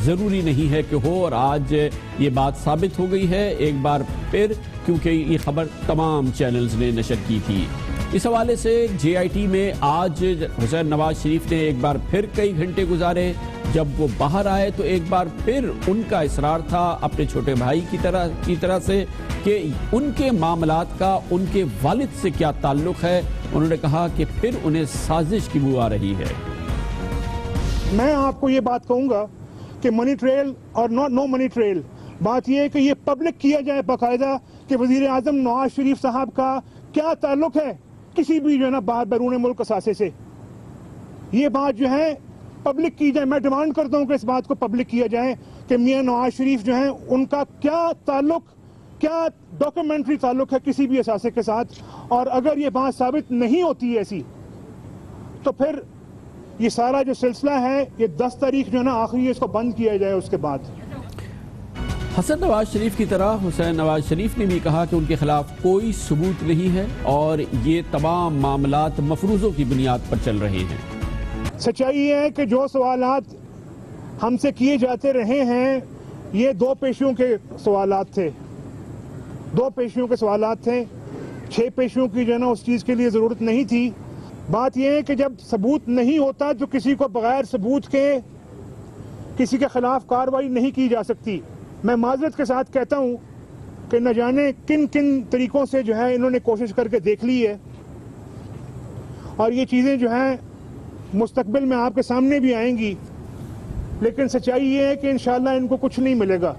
ضروری نہیں ہے کہ ہو، اور آج یہ بات ثابت ہو گئی ہے ایک بار پھر، کیونکہ یہ خبر تمام چینلز نے نشر کی تھی. اس حوالے سے جے آئی ٹی میں آج حسین نواز شریف نے ایک بار پھر کئی گھنٹے گزارے. جب وہ باہر آئے تو ایک بار پھر ان کا اصرار تھا اپنے چھوٹے بھائی کی طرح سے کہ ان کے معاملات کا ان کے والد سے کیا تعلق ہے. انہوں نے کہا کہ پھر انہیں سازش کی بو آ رہی ہے.
میں آپ کو یہ بات کہوں گا کہ منی ٹریل اور نو منی ٹریل، بات یہ ہے کہ یہ پبلک کیا جائے باقاعدہ کہ وزیر اعظم نواز شریف صاحب کا کیا تعلق ہے کسی بھی جو ہے نا باہر بیرون ملک اثاثے سے. یہ بات جو ہے پبلک کی جائے. میں ڈیمانڈ کرتا ہوں کہ اس بات کو پبلک کیا جائے کہ میاں نواز شریف جو ہیں ان کا کیا تعلق، کیا ڈاکومنٹری تعلق ہے کسی بھی اثاثے کے ساتھ. اور اگر یہ بات ثابت نہیں ہوتی ایسی تو پھر یہ سارا جو سلسلہ ہے یہ 10 تاریخ جو ہے نا آخری اس کو بند کیا جائے. اس کے بعد
حسن نواز شریف کی طرح حسین نواز شریف نے بھی کہا کہ ان کے خلاف کوئی ثبوت نہیں ہے اور یہ تمام معاملات مفروضوں کی بنیاد پر چل رہے ہیں.
سچائی یہ ہے کہ جو سوالات ہم سے کیے جاتے رہے ہیں یہ 2 پیشیوں کے سوالات تھے. 2 پیشیوں کے سوالات تھے. 6 پیشیوں کی جو ہے نا اس چیز کے لیے ضرورت نہیں تھی. بات یہ ہے کہ جب ثبوت نہیں ہوتا تو کسی کو بغیر ثبوت کے کسی کے خلاف کارروائی نہیں کی جا سکتی. میں معذرت کے ساتھ کہتا ہوں کہ نہ جانے کن کن طریقوں سے جو ہے انہوں نے کوشش کر کے دیکھ لی ہے اور یہ چیزیں جو ہیں مستقبل میں آپ کے سامنے بھی آئیں گی، لیکن سچائی یہ ہے کہ انشاءاللہ ان کو کچھ نہیں ملے گا.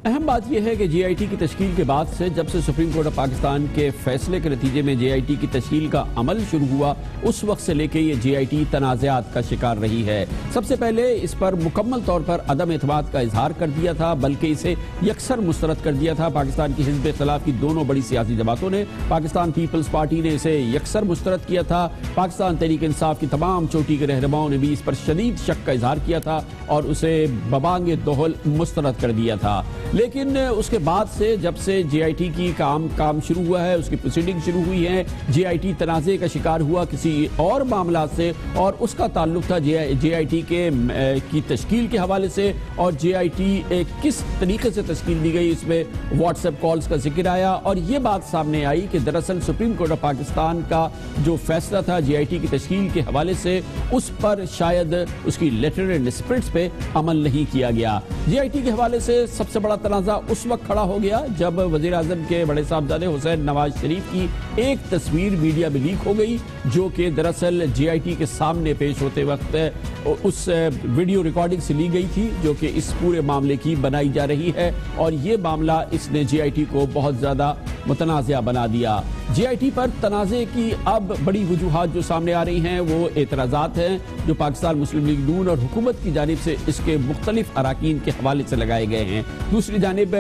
اہم بات یہ ہے کہ جے آئی ٹی کی تشکیل کے بعد سے جب سے سپریم کورٹ آف پاکستان کے فیصلے کے نتیجے میں جے آئی ٹی کی تشکیل کا عمل شروع ہوا، اس وقت سے لے کے یہ جے آئی ٹی تنازعات کا شکار رہی ہے۔ سب سے پہلے اس پر مکمل طور پر عدم اعتماد کا اظہار کر دیا تھا، بلکہ اسے یکسر مسترد کر دیا تھا پاکستان کی حزب اختلاف کی دونوں بڑی سیاسی جماعتوں نے۔ پاکستان پیپلز پارٹی نے اسے یکسر مسترد کیا تھا، پاکستان تحریک انصاف کی تمام چوٹی کے رہنماؤں نے بھی اس پر شدید شک کا اظہار کیا تھا اور اسے ببانگ دہل مسترد کر دیا تھا۔ لیکن اس کے بعد سے جب سے جے آئی ٹی کی کام شروع ہوا ہے، اس کی پروسیڈنگ شروع ہوئی ہے، جے آئی ٹی تنازع کا شکار ہوا کسی اور معاملات سے، اور اس کا تعلق تھا جے آئی ٹی کی تشکیل کے حوالے سے، اور جے آئی ٹی کس طریقے سے تشکیل دی گئی، اس میں واٹس ایپ کالز کا ذکر آیا، اور یہ بات سامنے آئی کہ دراصل سپریم کورٹ آف پاکستان کا جو فیصلہ تھا جے آئی ٹی کی تشکیل کے حوالے سے، اس پر شاید اس کی لیٹر اینڈ اسپرٹس پہ عمل نہیں کیا گیا۔ جے آئی ٹی کے حوالے سے سب سے بڑا تنازع اس وقت کھڑا ہو گیا جب وزیر اعظم کے بڑے صاحبزادے حسین نواز شریف کی ایک تصویر میڈیا میں لیک ہو گئی، جو کہ دراصل جے آئی ٹی کے سامنے پیش ہوتے وقت اس ویڈیو ریکارڈنگ سے لی گئی تھی، جو کہ اس پورے معاملے کی بنائی جا رہی ہے، اور یہ معاملہ اس نے جے آئی ٹی کو بہت زیادہ متنازع بنا دیا۔ جے آئی ٹی پر تنازع کی اب بڑی وجوہات جو سامنے آ رہی ہیں وہ اعتراضات ہیں جو پاکستان مسلم لیگ نون اور حکومت کی جانب سے اس کے مختلف اراکین کے حوالے سے لگائے گئے ہیں۔ دوسری جانب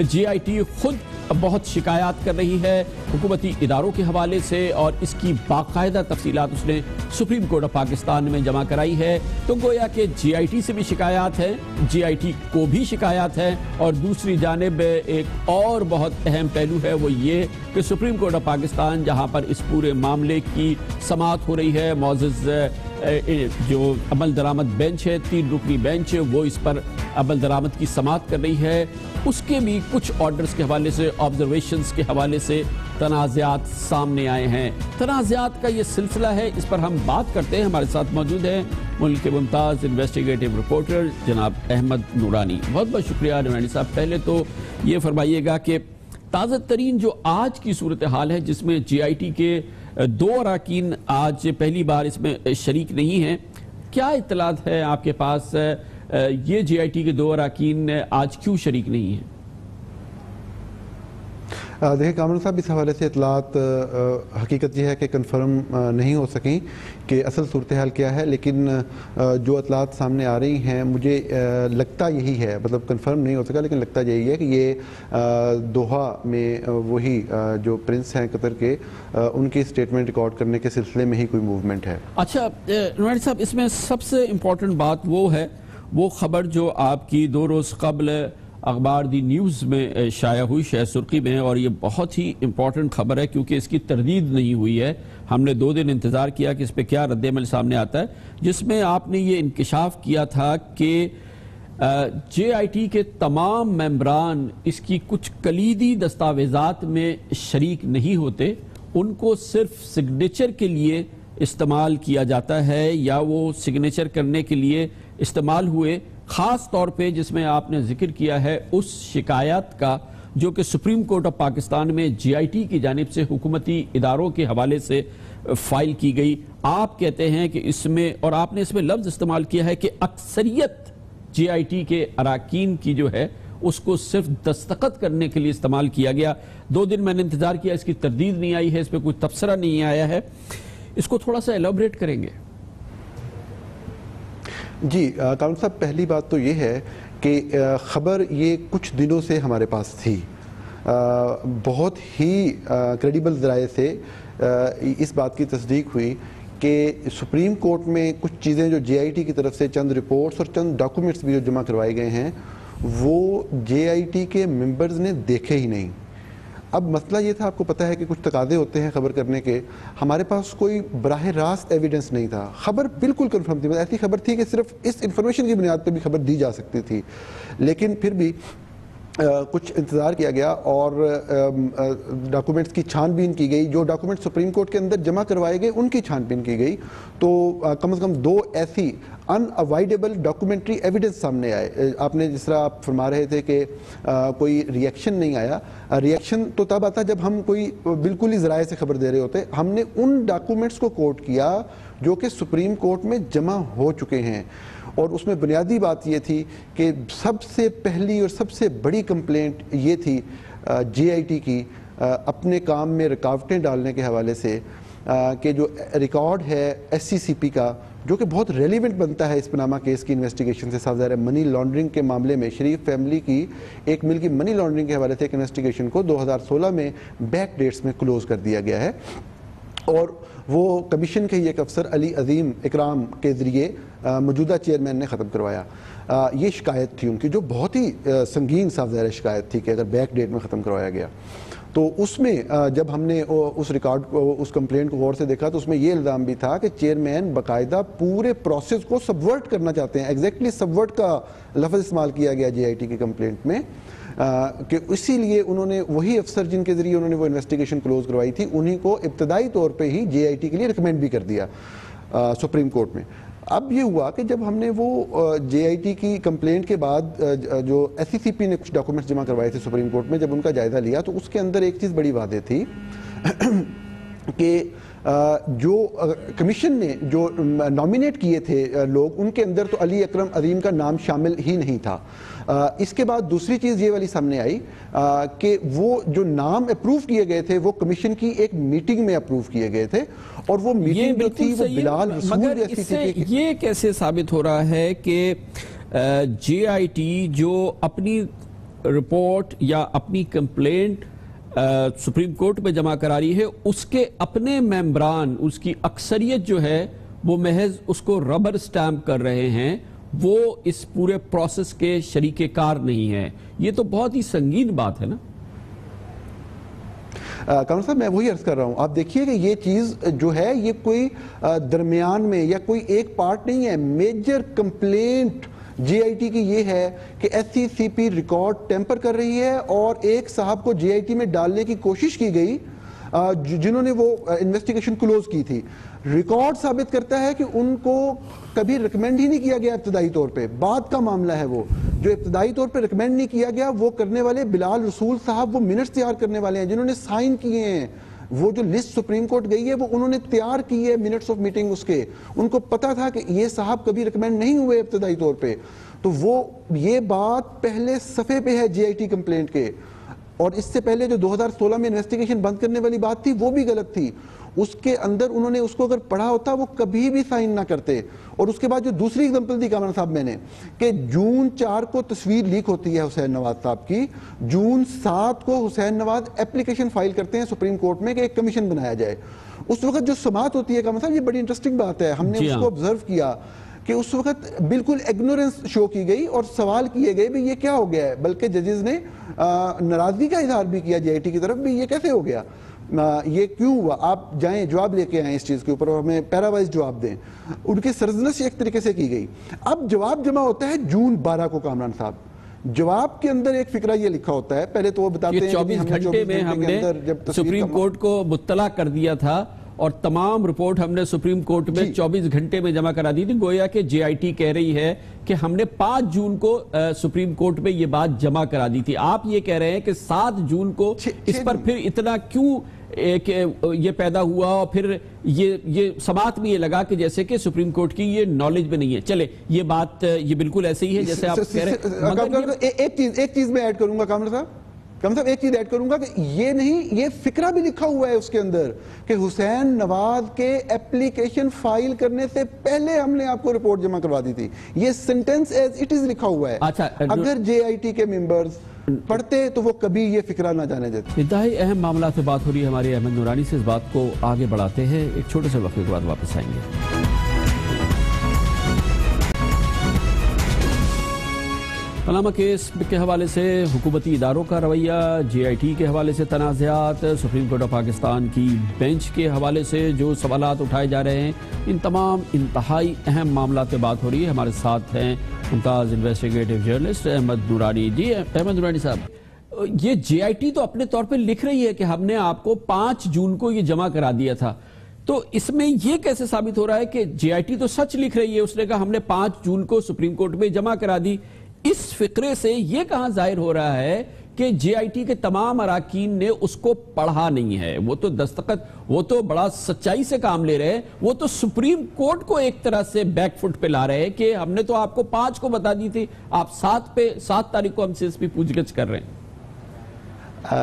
جے آئی ٹی خود بہت شکایات کر رہی ہے حکومتی اداروں کے حوالے سے، اور اس کی باقاعدہ تفصیلات اس نے سپریم کورٹ آف پاکستان میں جمع کرائی ہے۔ تو گویا کہ جے آئی ٹی سے بھی شکایات ہے، جے آئی ٹی کو بھی شکایات ہے، اور دوسری جانب ایک اور بہت اہم پہلو ہے وہ یہ کہ سپریم کورٹ آف پاکستان جہاں پر اس پورے معاملے کی سماعت ہو رہی ہے، معزز جو عمل درآمد بینچ ہے، 3 رکنی بینچ، وہ اس پر عمل درآمد کی سماعت کر رہی ہے، اس کے بھی کچھ آرڈرز کے حوالے سے، آبزرویشنز کے حوالے سے تنازعات سامنے آئے ہیں۔ تنازعات کا یہ سلسلہ ہے، اس پر ہم بات کرتے ہیں۔ ہمارے ساتھ موجود ہیں ملک کے ممتاز انویسٹیگیٹو رپورٹر جناب احمد نورانی۔ بہت بہت شکریہ نورانی صاحب۔ پہلے تو یہ فرمائیے گا کہ تازہ ترین جو آج کی صورتحال ہے جس میں جے آئی ٹی کے 2 اراکین آج پہلی بار اس میں شریک نہیں ہیں، کیا اطلاعات ہے آپ کے پاس؟ یہ جے آئی ٹی کے 2 اراکین آج کیوں شریک نہیں ہیں؟
دیکھیں کامران صاحب، اس حوالے سے اطلاعات حقیقت یہ ہے کہ کنفرم نہیں ہو سکیں کہ اصل صورتحال کیا ہے، لیکن جو اطلاعات سامنے آ رہی ہیں مجھے لگتا یہی ہے، مطلب کنفرم نہیں ہو سکا لیکن لگتا یہی ہے کہ یہ دوحہ میں وہی جو پرنس ہیں قطر کے، ان کی سٹیٹمنٹ ریکارڈ کرنے کے سلسلے میں ہی کوئی موومنٹ ہے۔
اچھا نورانی صاحب، اس میں سب سے امپورٹنٹ بات وہ ہے، وہ خبر جو آپ کی 2 روز قبل اخبار دی نیوز میں شائع ہوئی شہ سرخی میں، اور یہ بہت ہی امپورٹنٹ خبر ہے کیونکہ اس کی تردید نہیں ہوئی ہے۔ ہم نے 2 دن انتظار کیا کہ اس پہ کیا رد عمل سامنے آتا ہے، جس میں آپ نے یہ انکشاف کیا تھا کہ جے آئی ٹی کے تمام ممبران اس کی کچھ کلیدی دستاویزات میں شریک نہیں ہوتے، ان کو صرف سگنیچر کے لیے استعمال کیا جاتا ہے، یا وہ سگنیچر کرنے کے لیے استعمال ہوئے، خاص طور پہ جس میں آپ نے ذکر کیا ہے اس شکایات کا جو کہ سپریم کورٹ آف پاکستان میں جے آئی ٹی کی جانب سے حکومتی اداروں کے حوالے سے فائل کی گئی۔ آپ کہتے ہیں کہ اس میں، اور آپ نے اس میں لفظ استعمال کیا ہے کہ اکثریت جے آئی ٹی کے اراکین کی جو ہے اس کو صرف دستخط کرنے کے لیے استعمال کیا گیا۔ 2 دن میں نے انتظار کیا، اس کی تردید نہیں آئی ہے، اس پہ کوئی تبصرہ نہیں آیا ہے، اس کو تھوڑا سا ایلابریٹ کریں گے؟
جی کامران صاحب، پہلی بات تو یہ ہے کہ خبر یہ کچھ دنوں سے ہمارے پاس تھی، بہت ہی کریڈیبل ذرائع سے اس بات کی تصدیق ہوئی کہ سپریم کورٹ میں کچھ چیزیں جو جے آئی ٹی کی طرف سے چند رپورٹس اور چند ڈاکومنٹس بھی جو جمع کروائے گئے ہیں وہ جے آئی ٹی کے ممبرز نے دیکھے ہی نہیں۔ اب مسئلہ یہ تھا، آپ کو پتہ ہے کہ کچھ تقاضے ہوتے ہیں خبر کرنے کے، ہمارے پاس کوئی براہ راست ایویڈنس نہیں تھا، خبر بالکل کنفرم تھی، ایسی خبر تھی کہ صرف اس انفارمیشن کی بنیاد پہ بھی خبر دی جا سکتی تھی، لیکن پھر بھی کچھ انتظار کیا گیا اور ڈاکومنٹس کی چھان بین کی گئی، جو ڈاکومنٹ سپریم کورٹ کے اندر جمع کروائے گئے ان کی چھان بین کی گئی، تو کم از کم 2 ایسی ان اوائڈیبل ڈاکومنٹری ایویڈنس سامنے آئے۔ آپ نے جس طرح آپ فرما رہے تھے کہ کوئی ریئیکشن نہیں آیا، ریئیکشن تو تب آتا جب ہم کوئی بالکل ہی ذرائع سے خبر دے رہے ہوتے۔ ہم نے ان ڈاکومنٹس کو کوٹ کیا جو کہ سپریم کورٹ میں جمع ہو چکے ہیں، اور اس میں بنیادی بات یہ تھی کہ سب سے پہلی اور سب سے بڑی کمپلینٹ یہ تھی جے آئی ٹی کی اپنے کام میں رکاوٹیں ڈالنے کے حوالے سے، کہ جو ریکارڈ ہے ایس سی سی پی کا جو کہ بہت ریلیونٹ بنتا ہے اس پاناما کیس کی انویسٹیگیشن سے، صاف ظاہر ہے منی لانڈرنگ کے معاملے میں شریف فیملی کی ایک مل کی منی لانڈرنگ کے حوالے سے ایک انویسٹیگیشن کو 2016 میں بیک ڈیٹس میں کلوز کر دیا گیا ہے، اور وہ کمیشن کے ایک افسر علی عظیم اکرام کے ذریعے موجودہ چیئرمین نے ختم کروایا۔ یہ شکایت تھی ان کی جو بہت ہی سنگین صاف ظاہر شکایت تھی کہ اگر بیک ڈیٹ میں ختم کروایا گیا، تو اس میں جب ہم نے اس ریکارڈ کو، اس کمپلینٹ کو غور سے دیکھا تو اس میں یہ الزام بھی تھا کہ چیئرمین باقاعدہ پورے پروسیس کو سبورٹ کرنا چاہتے ہیں، ایگزیکٹلی سبورٹ کا لفظ استعمال کیا گیا جے آئی ٹی کی کمپلینٹ میں، کہ اسی لیے انہوں نے وہی افسر جن کے ذریعے انہوں نے وہ انویسٹیگیشن کلوز کروائی تھی انہی کو ابتدائی طور پہ ہی جے آئی ٹی کے لیے ریکمینڈ بھی کر دیا سپریم کورٹ میں۔ اب یہ ہوا کہ جب ہم نے وہ جے آئی ٹی کی کمپلینٹ کے بعد جو ایس سی سی پی نے کچھ ڈاکومنٹس جمع کروائے تھے سپریم کورٹ میں، جب ان کا جائزہ لیا تو اس کے اندر ایک چیز بڑی واضح تھی کہ جو کمیشن نے جو نامینیٹ کیے تھے لوگ، ان کے اندر تو علی اکرم عظیم کا نام شامل ہی نہیں تھا۔ اس کے بعد دوسری چیز یہ والی سامنے آئی کہ وہ جو نام اپروو کیے گئے تھے وہ کمیشن کی ایک میٹنگ میں اپروو کیے گئے تھے، اور وہ میٹنگ جو تھی وہ بلال رسول جیسی تھی۔
یہ کیسے ثابت ہو رہا ہے کہ جے آئی ٹی جو اپنی رپورٹ یا اپنی کمپلینٹ سپریم کورٹ میں جمع کرا رہی ہے، اس کے اپنے ممبران، اس کی اکثریت جو ہے وہ محض اس کو ربر سٹیمپ کر رہے ہیں، وہ اس پورے پروسیس کے شریک کار نہیں ہے؟ یہ تو بہت ہی سنگین بات ہے نا۔
کامران صاحب میں وہی عرض کر رہا ہوں، آپ دیکھیے کہ یہ چیز جو ہے یہ کوئی درمیان میں یا کوئی ایک پارٹ نہیں ہے، major complaint J I T کی یہ ہے کہ S C C P record tamper کر رہی ہے، اور ایک صاحب کو جے آئی ٹی میں ڈالنے کی کوشش کی گئی جنہوں نے وہ انویسٹیگیشن کلوز کی تھی۔ ریکارڈ ثابت کرتا ہے کہ ان کو کبھی ریکمینڈ ہی نہیں کیا گیا ابتدائی طور پہ، بعد کا معاملہ ہے وہ جو ابتدائی طور پہ ریکمینڈ نہیں کیا گیا، وہ کرنے والے بلال رسول صاحب وہ منٹس تیار کرنے والے ہیں جنہوں نے سائن کیے ہیں، وہ جو لسٹ سپریم کورٹ گئی ہے وہ انہوں نے تیار کی ہے منٹس آف میٹنگ اس کے، ان کو پتا تھا کہ یہ صاحب کبھی ریکمینڈ نہیں ہوئے ابتدائی طور پہ، تو وہ یہ بات پہلے صفحے پہ ہے جے آئی ٹی کمپلینٹ کے، اور اس سے پہلے جو 2016 میں انویسٹیگیشن بند کرنے والی بات تھی وہ بھی غلط تھی، اس کے اندر انہوں نے اس کو اگر پڑھا ہوتا وہ کبھی بھی سائن نہ کرتے۔ اور اس کے بعد جو دوسری اگزامپل دی کامران صاحب میں نے کہ جون 4 کو تصویر لیک ہوتی ہے حسین نواز صاحب کی، جون 7 کو حسین نواز اپلیکیشن فائل کرتے ہیں سپریم کورٹ میں کہ ایک کمیشن بنایا جائے۔ اس وقت جو سماعت ہوتی ہے کامران صاحب، یہ بڑی انٹرسٹنگ بات ہے، ہم نے اس کو آبزرو کیا کہ اس وقت بالکل ایگنورنس شو کی گئی اور سوال کیے گئے بھی یہ کیا ہو گیا ہے، بلکہ ججز نے ناراضگی کا اظہار بھی کیا جے آئی ٹی کی طرف بھی، یہ کیسے ہو گیا، یہ کیوں ہوا، آپ جائیں جواب لے کے آئیں اس چیز کے اوپر اور ہمیں پیراوائز جواب دیں۔ ان کی سرزنش ایک طریقے سے کی گئی۔ اب جواب جمع ہوتا ہے جون 12 کو کامران صاحب، جواب کے اندر ایک فقرہ یہ لکھا ہوتا ہے، پہلے تو وہ بتاتے ہیں
24 گھنٹے میں ہم نے سپریم کورٹ کو مطلع کر دیا تھا اور تمام رپورٹ ہم نے سپریم کورٹ میں 24 گھنٹے میں جمع کرا دی تھی، گویا کہ جے آئی ٹی کہہ رہی ہے کہ ہم نے 5 جون کو سپریم کورٹ میں یہ بات جمع کرا دی تھی، آپ یہ کہہ رہے ہیں کہ 7 جون کو اس پر پھر اتنا کیوں یہ پیدا ہوا، اور پھر یہ سماعت میں یہ لگا کہ جیسے کہ سپریم کورٹ کی یہ نالج میں نہیں ہے۔ چلے یہ بات یہ بالکل ایسے ہی ہے جیسے آپ کہہ رہے ہیں۔
ایک چیز میں ایڈ کروں گا کامران صاحب، ایک چیز ایڈ کروں گا کہ یہ نہیں، یہ فقرہ بھی لکھا ہوا ہے اس کے اندر کہ حسین نواز کے اپلیکیشن فائل کرنے سے پہلے ہم نے آپ کو رپورٹ جمع کروا دی تھی، یہ سینٹنس ایز اٹ از لکھا ہوا ہے۔ اگر جے آئی ٹی کے ممبرز پڑھتے تو وہ کبھی یہ فکرہ نہ جانے دیتے۔
انتہائی اہم معاملات سے بات ہو رہی ہے، ہمارے احمد نورانی سے اس بات کو آگے بڑھاتے ہیں، ایک چھوٹے سے وقفے کے بعد واپس آئیں گے۔ پاناما کیس کے حوالے سے حکومتی اداروں کا رویہ، جے آئی ٹی کے حوالے سے تنازعات، سپریم کورٹ آف پاکستان کی بینچ کے حوالے سے جو سوالات اٹھائے جا رہے ہیں، ان تمام انتہائی اہم معاملات پہ بات ہو رہی ہے۔ ہمارے ساتھ ہیں ممتاز انویسٹیگیٹو جرنلسٹ احمد نورانی۔ جی احمد نورانی صاحب، یہ جے آئی ٹی تو اپنے طور پہ لکھ رہی ہے کہ ہم نے آپ کو 5 جون کو یہ جمع کرا دیا تھا، تو اس میں یہ کیسے ثابت ہو رہا ہے کہ جے آئی ٹی تو سچ لکھ رہی ہے، اس نے کہا ہم نے 5 جون کو سپریم کورٹ میں جمع کرا دی، اس فقرے سے یہ کہاں ظاہر ہو رہا ہے کہ کہ جے آئی ٹی کے تمام اراکین نے اس کو پڑھا نہیں ہے. وہ تو دستخط، وہ تو بڑا سچائی سے کام لے رہے ہیں، وہ تو سپریم کورٹ کو ایک طرح سے بیک فٹ پہ لا رہے ہیں کہ ہم نے تو آپ کو 5 کو بتا دی تھی، آپ 7 تاریخ کو ہم سے اس پہ پوچھ گچھ کر رہے ہیں.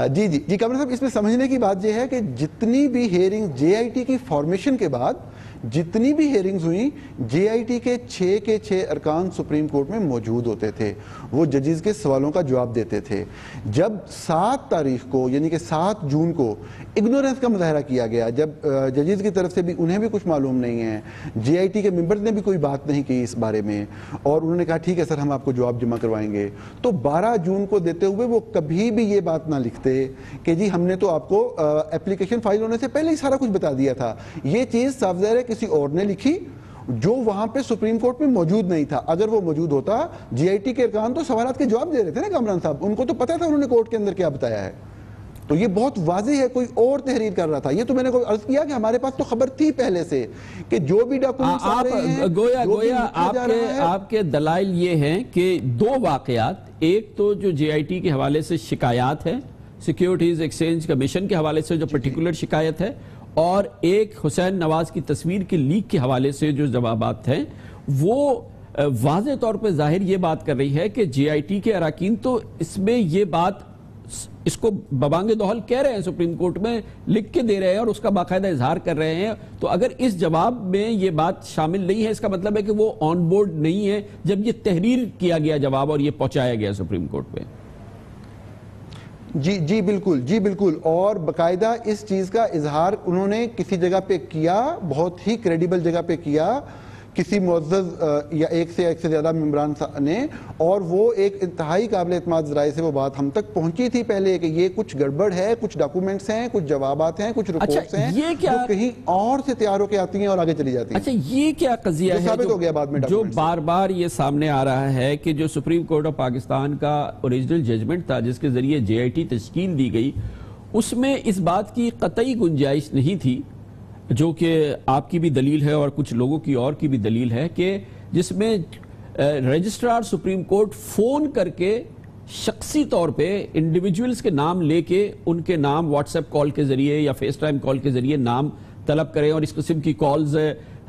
جی کامران صاحب، اس میں سمجھنے کی بات یہ ہے کہ جتنی بھی ہیئرنگ جے آئی ٹی کی فارمیشن کے بعد جتنی بھی ہیئرنگز ہوئیں، جے آئی ٹی کے 6 ارکان سپریم کورٹ میں موجود ہوتے تھے، وہ ججز کے سوالوں کا جواب دیتے تھے. جب 7 تاریخ کو یعنی کہ 7 جون کو اگنورنس کا مظاہرہ کیا گیا، جب ججز کی طرف سے بھی انہیں بھی کچھ معلوم نہیں ہے، جے آئی ٹی کے ممبرز نے بھی کوئی بات نہیں کی اس بارے میں، اور انہوں نے کہا ٹھیک ہے سر ہم آپ کو جواب جمع کروائیں گے، تو 12 جون کو دیتے ہوئے وہ کبھی بھی یہ بات نہ لکھتے کہ جی ہم نے تو آپ کو اپلیکیشن فائل ہونے سے پہلے ہی سارا کچھ بتا دیا تھا. یہ چیز صاف ظاہر ہے کسی اور نے لکھی جو وہاں پہ سپریم کورٹ میں موجود نہیں تھا. اگر وہ موجود ہوتا، جی آئی ٹی کے ارکان تو سوالات کے جواب دے رہے تھے نا کامران صاحب، ان کو تو پتا تھا انہوں نے کورٹ کے اندر کیا بتایا ہے. تو یہ بہت واضح ہے کوئی اور تحریر کر رہا تھا. یہ تو میں نے عرض کیا کہ ہمارے پاس تو خبر تھی پہلے سے کہ جو بھی ڈاکومنٹس آ رہے ہیں
گویا آپ کے دلائل یہ ہیں کہ 2 واقعات، ایک تو جو جے آئی ٹی کے حوالے سے شکایات ہے، سیکیورٹیز ایکسچینج کمیشن کے حوالے سے جو پرٹیکولر شکایت ہے، اور ایک حسین نواز کی تصویر کے لیک کے حوالے سے جو جوابات ہیں، وہ واضح طور پہ ظاہر یہ بات کر رہی ہے کہ جے آئی ٹی کے اراکین تو اس میں یہ بات اس کو ببانگ دوحل کہہ رہے ہیں، سپریم کورٹ میں لکھ کے دے رہے ہیں اور اس کا باقاعدہ اظہار کر رہے ہیں. تو اگر اس جواب میں یہ بات شامل نہیں ہے، اس کا مطلب ہے کہ وہ آن بورڈ نہیں ہے جب یہ تحریر کیا گیا جواب اور یہ پہنچایا گیا سپریم کورٹ پہ.
جی بالکل، اور باقاعدہ اس چیز کا اظہار انہوں نے کسی جگہ پہ کیا، بہت ہی کریڈیبل جگہ پہ کیا، کسی معزز یا ایک سے زیادہ ممبران نے، اور وہ ایک انتہائی قابل اعتماد ذرائع سے وہ بات ہم تک پہنچی تھی پہلے کہ یہ کچھ گڑبڑ ہے، کچھ ڈاکومنٹس ہیں، کچھ جوابات ہیں، کچھ رپورٹس ہیں جو کہیں اور سے تیار ہو کے آتی ہیں اور آگے چلی جاتی ہیں.
اچھا، یہ کیا قضیہ ہے جو بار بار یہ سامنے آ رہا ہے کہ جو سپریم کورٹ آف پاکستان کا اوریجنل ججمنٹ تھا جس کے ذریعے جے آئی ٹی تشکیل دی گئی، اس میں اس بات کی قطعی گنجائش نہیں تھی، جو کہ آپ کی بھی دلیل ہے اور کچھ لوگوں کی اور کی بھی دلیل ہے، کہ جس میں رجسٹرار سپریم کورٹ فون کر کے شخصی طور پہ انڈیویجولز کے نام لے کے ان کے نام واٹس ایپ کال کے ذریعے یا فیس ٹائم کال کے ذریعے نام طلب کریں. اور اس قسم کی کالز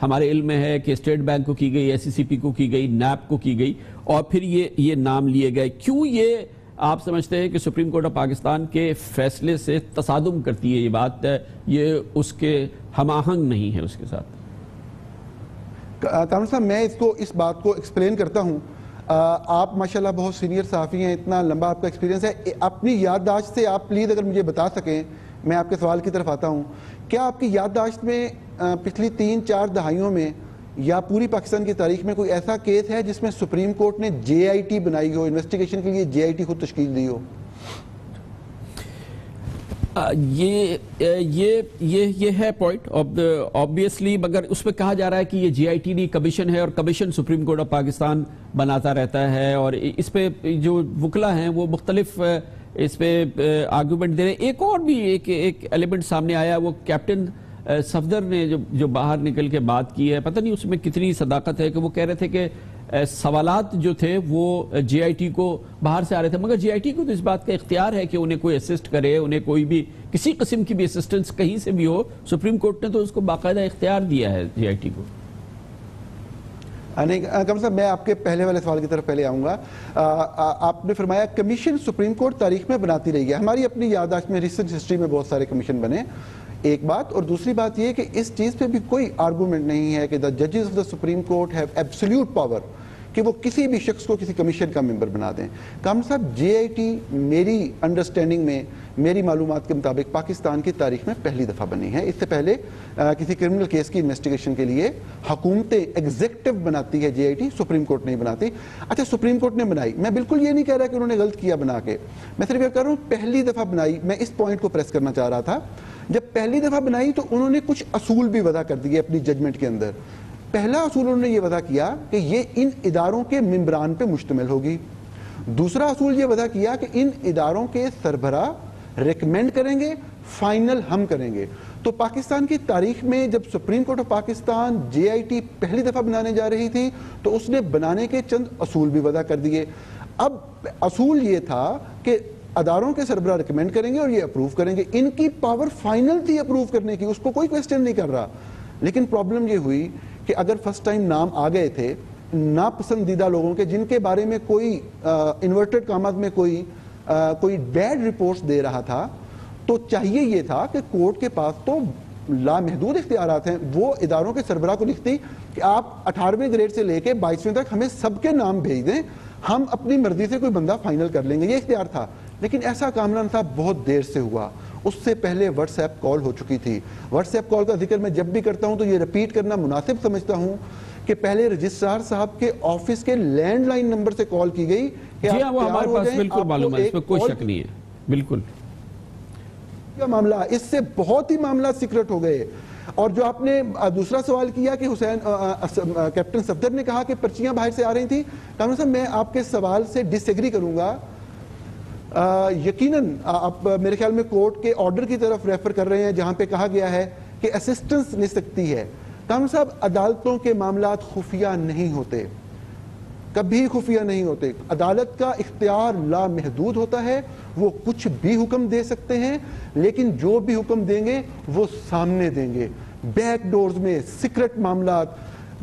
ہمارے علم میں ہے کہ اسٹیٹ بینک کو کی گئی، ایس سی سی پی کو کی گئی، نیپ کو کی گئی، اور پھر یہ نام لیے گئے. کیوں یہ آپ سمجھتے ہیں کہ سپریم کورٹ آف پاکستان کے فیصلے سے تصادم کرتی ہے یہ بات، یہ اس کے ہم آہنگ نہیں ہے اس کے ساتھ؟
کامران صاحب، میں اس بات کو ایکسپلین کرتا ہوں. آپ ماشاءاللہ بہت سینئر صحافی ہیں، اتنا لمبا آپ کا ایکسپیرینس ہے. اپنی یادداشت سے آپ پلیز اگر مجھے بتا سکیں، میں آپ کے سوال کی طرف آتا ہوں. کیا آپ کی یادداشت میں پچھلی 3-4 دہائیوں میں یا پوری پاکستان کی تاریخ میں کوئی ایسا کیس ہے جس میں سپریم کورٹ نے جے آئی ٹی بنائی ہو، انویسٹیگیشن کے لیے جے آئی ٹی خود تشکیل دی ہو؟
یہ ہے پوائنٹ obviously، مگر اس پہ کہا جا رہا ہے کہ یہ جے آئی ٹی کمیشن ہے اور commission supreme Court of Pakistan بناتا رہتا ہے، اور اس پہ جو وکلا ہیں وہ مختلف اس پہ آرگومنٹ دے رہے ہیں. ایک اور بھی ایک ایلیمنٹ سامنے آیا، وہ کیپٹن صفدر نے جو باہر نکل کے بات کی ہے، پتہ نہیں اس میں کتنی صداقت ہے، کہ وہ کہہ رہے تھے کہ سوالات جو تھے وہ جے آئی ٹی کو باہر سے آ رہے تھے، مگر جے آئی ٹی کو تو اس بات کا اختیار ہے کہ انہیں کوئی اسسٹ کرے، انہیں کوئی بھی کسی قسم کی بھی اسسٹنس کہیں سے بھی ہو. سپریم کورٹ نے تو اس کو باقاعدہ اختیار دیا ہے جے آئی ٹی کو.
کم صاحب، میں آپ کے پہلے والے سوال کی طرف پہلے آؤں گا. آپ نے فرمایا کمیشن سپریم کورٹ تاریخ میں بناتی رہی ہے. ہماری اپنی یادداشت میں ریسنٹ ہسٹری میں بہت سارے کمیشن بنے، ایک بات. اور دوسری بات یہ کہ اس چیز پہ بھی کوئی آرگومنٹ نہیں ہے کہ the judges of the Supreme Court have absolute power کہ وہ کسی بھی شخص کو کسی کمیشن کا ممبر بنا دیں. کامران صاحب، جے آئی ٹی میری انڈرسٹینڈنگ میں، میری معلومات کے مطابق پاکستان کی تاریخ میں پہلی دفعہ بنی ہے. اس سے پہلے کسی کرمنل کیس کی انویسٹیگیشن کے لیے حکومت ایگزیکٹو بناتی ہے جے آئی ٹی، سپریم کورٹ نہیں بناتی. اچھا، سپریم کورٹ نے بنائی، میں بالکل یہ نہیں کہہ رہا کہ انہوں نے غلط کیا بنا کے، میں صرف یہ کہہ رہا ہوں پہلی دفعہ بنائی. میں اس پوائنٹ کو پریس کرنا چاہ رہا تھا. جب پہلی دفعہ بنائی تو انہوں نے کچھ اصول بھی وضع کر دیے اپنی ججمنٹ کے اندر. پہلا اصول انہوں نے یہ وضع کیا کہ یہ ان اداروں کے ممبران پہ مشتمل ہوگی. دوسرا اصول یہ وضع کیا کہ ان اداروں کے سربراہ ریکمینڈ کریں گے، فائنل ہم کریں گے. تو پاکستان کی تاریخ میں جب supreme Court of Pakistan J I T پہلی دفعہ بنانے جا رہی تھی تو اس نے بنانے کے چند اصول بھی وضع کر دیے. اب اصول یہ تھا کہ اداروں کے سربراہ ریکمینڈ کریں گے اور یہ اپروو کریں گے. ان کی پاور فائنل تھی اپروو کرنے کی, اس کو کوئی کویسچن نہیں کر رہا. لیکن پرابلم یہ ہوئی کہ اگر فرسٹ ٹائم نام آ گئے تھے ناپسندیدہ لوگوں کے, جن کے بارے میں کوئی انورٹڈ کامات میں کوئی بیڈ رپورٹس دے رہا تھا, تو چاہیے یہ تھا کہ کورٹ کے پاس تو لامحدود اختیارات ہیں, وہ اداروں کے سربراہ کو لکھتی کہ آپ 18ویں گریڈ سے لے کے 22ویں تک ہمیں سب کے نام بھیج دیں, ہم اپنی مرضی سے کوئی بندہ فائنل کر لیں گے, یہ اختیار تھا. لیکن ایسا کامران صاحب بہت دیر سے ہوا. اس سے پہلے واٹس ایپ کال ہو چکی تھی. واٹس ایپ کال کا ذکر میں جب بھی کرتا ہوں تو یہ رپیٹ کرنا مناسب سمجھتا ہوں کہ پہلے رجسٹرار صاحب کے آفس کے لینڈ لائن نمبر سے کال کی گئی کہ
جی ہاں, وہ ہمارے پاس بالکل معلوم ہے, اس میں کوئی شک نہیں ہے. بالکل
معاملہ اس سے بہت ہی معاملات سیکرٹ ہو گئے. اور جو آپ نے دوسرا سوال کیا کہ کیپٹن صفدر نے کہا کہ پرچیاں باہر سے آ رہی تھیں, کامران صاحب میں آپ کے سوال سے ڈس ایگری کروں گا. یقیناً آپ میرے خیال میں کورٹ کے آرڈر کی طرف ریفر کر رہے ہیں جہاں پہ کہا گیا ہے کہ اسسٹنس مل سکتی ہے. کامران صاحب عدالتوں کے معاملات خفیہ نہیں ہوتے, کبھی خفیہ نہیں ہوتے. عدالت کا اختیار لامحدود ہوتا ہے, وہ کچھ بھی حکم دے سکتے ہیں, لیکن جو بھی حکم دیں گے وہ سامنے دیں گے. بیک ڈورز میں سیکرٹ معاملات,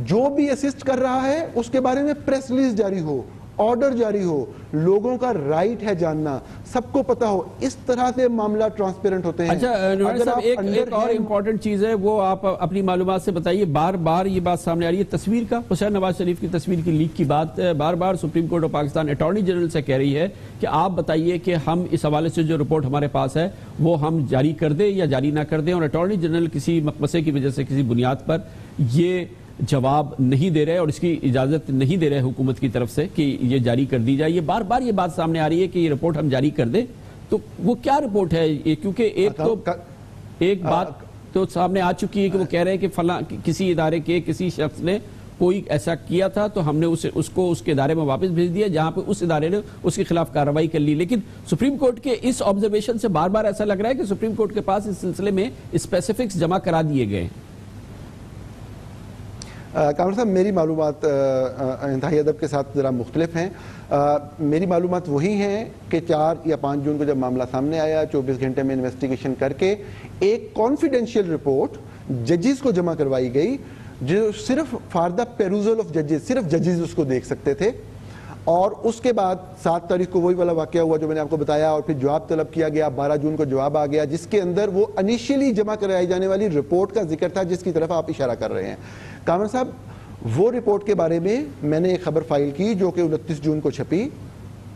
جو بھی اسسٹ کر رہا ہے اس کے بارے میں پریس ریلیز جاری ہو, آرڈر جاری ہو, لوگوں کا رائٹ ہے جاننا, سب کو پتا ہو. اس طرح سے معاملات ٹرانسپیرنٹ ہوتے ہیں.
اچھا نورانی صاحب, ایک اور امپورٹنٹ چیز ہے, وہ آپ اپنی معلومات سے بتائیے. بار بار یہ بات سامنے آ رہی ہے تصویر کا, حسین نواز شریف کی تصویر کی لیک کی بات بار بار Supreme Court of Pakistan attorney general سے کہہ رہی ہے کہ آپ بتائیے کہ ہم اس حوالے سے جو رپورٹ ہمارے پاس ہے وہ ہم جاری کر دیں یا جاری نہ کر دیں. اور اٹارنی جنرل کسی مقمصے کی وجہ سے کسی بنیاد پر یہ جواب نہیں دے رہے اور اس کی اجازت نہیں دے رہے حکومت کی طرف سے کہ یہ جاری کر دی جائے. یہ بار بار یہ بات سامنے آ رہی ہے کہ یہ رپورٹ ہم جاری کر دیں, تو وہ کیا رپورٹ ہے؟ کیونکہ ایک بات تو سامنے آ چکی ہے کہ وہ کہہ رہے ہیں کہ فلاں کسی ادارے کے کسی شخص نے کوئی ایسا کیا تھا تو ہم نے اس کو اس کے ادارے میں واپس بھیج دیا جہاں پہ اس ادارے نے اس کے خلاف کارروائی کر لی. لیکن سپریم کورٹ کے اس آبزرویشن سے بار بار ایسا لگ رہا ہے کہ سپریم کورٹ کے پاس اس سلسلے میں اسپیسیفکس جمع کرا دیے گئے.
کامران صاحب میری معلومات انتہائی ادب کے ساتھ ذرا مختلف ہیں. میری معلومات وہی ہیں کہ 4 یا 5 جون کو جب معاملہ سامنے آیا 24 گھنٹے میں انویسٹیگیشن کر کے ایک کانفیڈینشیل رپورٹ ججز کو جمع کروائی گئی جو صرف فار دا پیروزل آف ججز, صرف ججز اس کو دیکھ سکتے تھے. اور اس کے بعد 7 تاریخ کو وہی والا واقعہ ہوا جو میں نے آپ کو بتایا, اور پھر جواب طلب کیا گیا. 12 جون کو جواب آ گیا جس کے اندر وہ انیشیلی جمع کرائی جانے والی رپورٹ کا ذکر تھا جس کی طرف آپ اشارہ کر رہے ہیں. کامران صاحب وہ رپورٹ کے بارے میں نے ایک خبر فائل کی جو کہ 29 جون کو چھپی,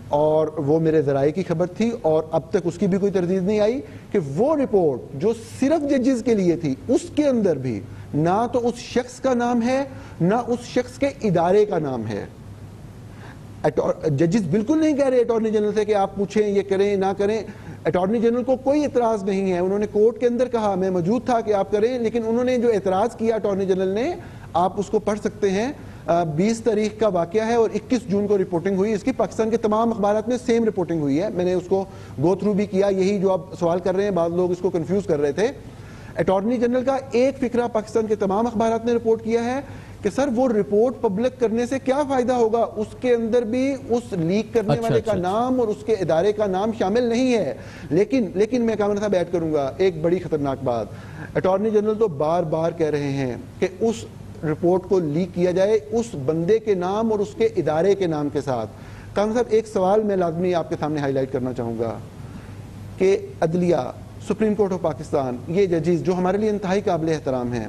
اور وہ میرے ذرائع کی خبر تھی, اور اب تک اس کی بھی کوئی تردید نہیں آئی کہ وہ رپورٹ جو صرف ججز کے لیے تھی اس کے اندر بھی نہ تو اس شخص کا نام ہے نہ اس شخص کے ادارے کا نام ہے. ججز بالکل نہیں کہہ رہے اٹارنی جنرل سے کہ آپ پوچھیں یہ کریں نہ کریں. اٹارنی جنرل کو کوئی اعتراض نہیں ہے, انہوں نے کورٹ کے اندر کہا میں موجود تھا کہ آپ کریں, لیکن انہوں نے جو اعتراض کیا اٹارنی جنرل نے, آپ اس کو پڑھ سکتے ہیں. 20 تاریخ کا واقعہ ہے اور 21 جون کو رپورٹنگ ہوئی. اس کی پاکستان کے تمام اخبارات میں سیم رپورٹنگ ہوئی ہے. میں نے اس کو گو تھرو بھی کیا. یہی جو آپ سوال کر رہے ہیں, بعض لوگ اس کو کنفیوز کر رہے تھے. اٹارنی جنرل کا ایک فقرہ پاکستان کے تمام اخبارات نے رپورٹ کیا ہے کہ سر وہ رپورٹ پبلک کرنے سے کیا فائدہ ہوگا, اس کے اندر بھی اس لیک کرنے والے کا نام اور اس کے ادارے کا نام شامل نہیں ہے. لیکن میں کامران صاحب ایڈ کروں گا ایک بڑی خطرناک بات. اٹارنی جنرل تو بار بار کہہ رہے ہیں کہ اس رپورٹ کو لیک کیا جائے اس بندے کے نام اور اس کے ادارے کے نام کے ساتھ. کامران صاحب ایک سوال میں لازمی آپ کے سامنے ہائی لائٹ کرنا چاہوں گا کہ عدلیہ, سپریم کورٹ آف پاکستان, یہ ججز جو ہمارے لیے انتہائی قابل احترام ہیں,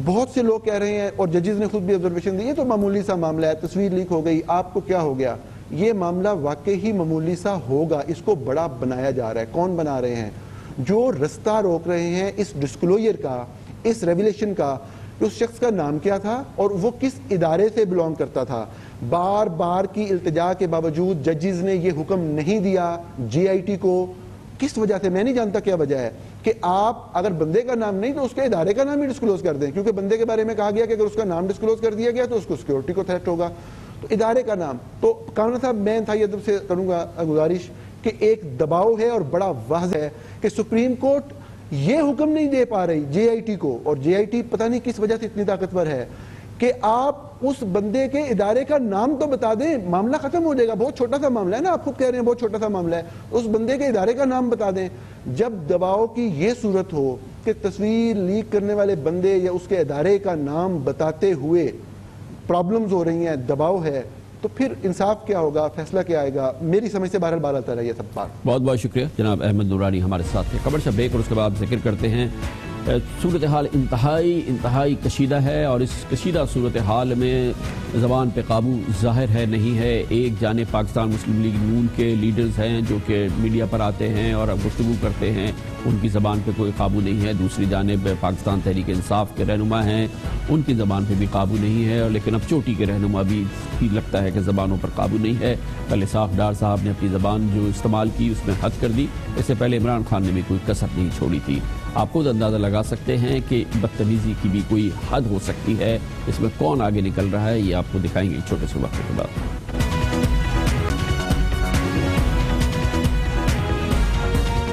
بہت سے لوگ کہہ رہے ہیں اور ججز نے خود بھی آبزرویشن دی, یہ تو معمولی سا معاملہ ہے, تصویر لیک ہو گئی, آپ کو کیا ہو گیا. یہ معاملہ واقعی ہی معمولی سا ہوگا, اس کو بڑا بنایا جا رہا ہے. کون بنا رہے ہیں؟ جو رستہ روک رہے ہیں اس ڈسکلوجر کا, اس ریویلیشن کا, اس شخص کا نام کیا تھا اور وہ کس ادارے سے بلونگ کرتا تھا. بار بار کی التجا کے باوجود ججز نے یہ حکم نہیں دیا جی آئی ٹی کو. کس وجہ سے میں نہیں جانتا کیا وجہ ہے کہ آپ اگر بندے کا نام نہیں تو اس کے ادارے کا نام ہی ڈسکلوز کر دیں, کیونکہ بندے کے بارے میں کہا گیا کہ اگر اس کا نام ڈسکلوز کر دیا گیا تو اس کو سیکورٹی کو تھریٹ ہوگا. تو ادارے کا نام, تو کامران صاحب میں انتہائی ادب سے کروں گا گزارش کہ ایک دباؤ ہے اور بڑا واضح ہے کہ سپریم کورٹ یہ حکم نہیں دے پا رہی جے آئی ٹی کو, اور جے آئی ٹی پتہ نہیں کس وجہ سے اتنی طاقتور ہے کہ آپ اس بندے کے ادارے کا نام تو بتا دیں, معاملہ ختم ہو جائے گا. بہت چھوٹا سا معاملہ ہے نا, آپ خود کہہ رہے ہیں بہت چھوٹا سا معاملہ ہے, اس بندے کے ادارے کا نام بتا دیں. جب دباؤ کی یہ صورت ہو کہ تصویر لیک کرنے والے بندے یا اس کے ادارے کا نام بتاتے ہوئے پرابلمز ہو رہی ہیں, دباؤ ہے, تو پھر انصاف کیا ہوگا, فیصلہ کیا آئے گا؟ میری سمجھ سے بہرحال بات آتا رہا یہ سب بات.
بہت بہت شکریہ جناب احمد نورانی ہمارے ساتھ تھے. خبر سے بریک اور اس کے بعد ذکر کرتے ہیں. صورتحال انتہائی کشیدہ ہے, اور اس کشیدہ صورتحال میں زبان پہ قابو ظاہر ہے نہیں ہے. ایک جانب پاکستان مسلم لیگ نون کے لیڈرز ہیں جو کہ میڈیا پر آتے ہیں اور گفتگو کرتے ہیں, ان کی زبان پہ کوئی قابو نہیں ہے. دوسری جانب پاکستان تحریک انصاف کے رہنما ہیں, ان کی زبان پہ بھی قابو نہیں ہے. اور لیکن اب چوٹی کے رہنما بھی لگتا ہے کہ زبانوں پر قابو نہیں ہے. کل اسحاق ڈار صاحب نے اپنی زبان جو استعمال کی اس میں حد کر دی, اس سے پہلے عمران خان نے بھی کوئی کسر نہیں چھوڑی تھی. آپ خود اندازہ لگا سکتے ہیں کہ بدتمیزی کی بھی کوئی حد ہو سکتی ہے. اس میں کون آگے نکل رہا ہے یہ آپ کو دکھائیں گے چھوٹے سے وقت کے بعد.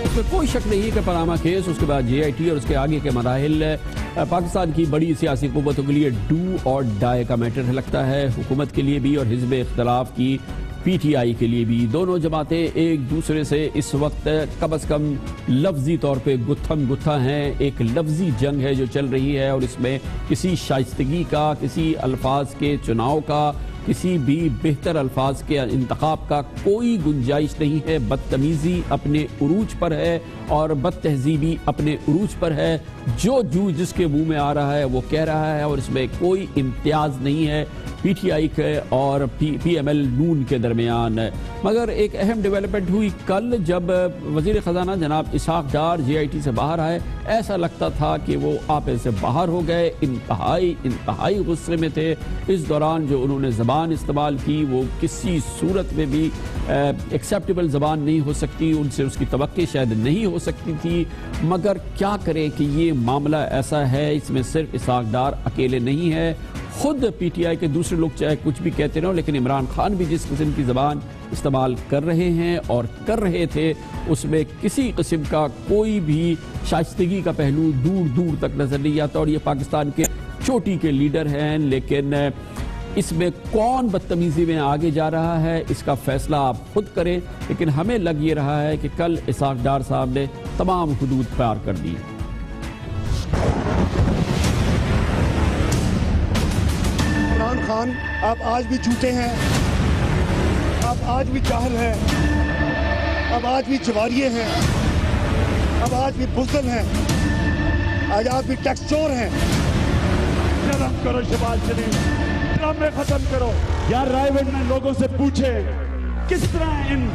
اس میں کوئی شک نہیں کہ پاناما کیس, اس کے بعد جے آئی ٹی اور اس کے آگے کے مراحل پاکستان کی بڑی سیاسی قوتوں کے لیے ڈو اور ڈائی کا میٹر لگتا ہے. حکومت کے لیے بھی اور حزب اختلاف کی پی ٹی آئی کے لیے بھی. دونوں جماعتیں ایک دوسرے سے اس وقت کم از کم لفظی طور پہ گتھم گتھا ہیں. ایک لفظی جنگ ہے جو چل رہی ہے, اور اس میں کسی شائستگی کا, کسی الفاظ کے چناؤ کا, کسی بھی بہتر الفاظ کے انتخاب کا کوئی گنجائش نہیں ہے. بدتمیزی اپنے عروج پر ہے اور بد تہذیبی اپنے عروج پر ہے. جو جس کے منہ میں آ رہا ہے وہ کہہ رہا ہے, اور اس میں کوئی امتیاز نہیں ہے پی ٹی آئی کے اور پی ایم ایل نون کے درمیان. مگر ایک اہم ڈیولپمنٹ ہوئی کل جب وزیر خزانہ جناب اسحاق ڈار جے آئی ٹی سے باہر آئے. ایسا لگتا تھا کہ وہ آپے سے باہر ہو گئے, انتہائی غصے میں تھے. اس دوران جو انہوں نے زبان استعمال کی وہ کسی صورت میں بھی ایکسیپٹیبل زبان نہیں ہو سکتی, ان سے اس کی توقع شاید نہیں ہو سکتی تھی. مگر کیا کریں کہ یہ معاملہ ایسا ہے, اس میں صرف اسحاق ڈار اکیلے نہیں ہے. خود پی ٹی آئی کے دوسرے لوگ چاہے کچھ بھی کہتے رہو, لیکن عمران خان بھی جس قسم کی زبان استعمال کر رہے ہیں اور کر رہے تھے اس میں کسی قسم کا کوئی بھی شائستگی کا پہلو دور تک نظر نہیں آتا. اور یہ پاکستان کے چوٹی کے لیڈر ہیں, لیکن اس میں کون بدتمیزی میں آگے جا رہا ہے اس کا فیصلہ آپ خود کریں. لیکن ہمیں لگ یہ رہا ہے کہ کل اسحاق ڈار صاحب نے تمام حدود پار کر دی.
عمران خان آپ آج بھی جھوٹے ہیں, آپ آج بھی جاہل ہیں, اب آج بھی جواریے ہیں, اب آج بھی بزدل ہیں, آج آپ بھی ٹیکس چور ہیں.
شرم کرو شہباز شریف, ڈرامے ختم کرو. یار رائے وڈ نے لوگوں سے پوچھے کس طرح ان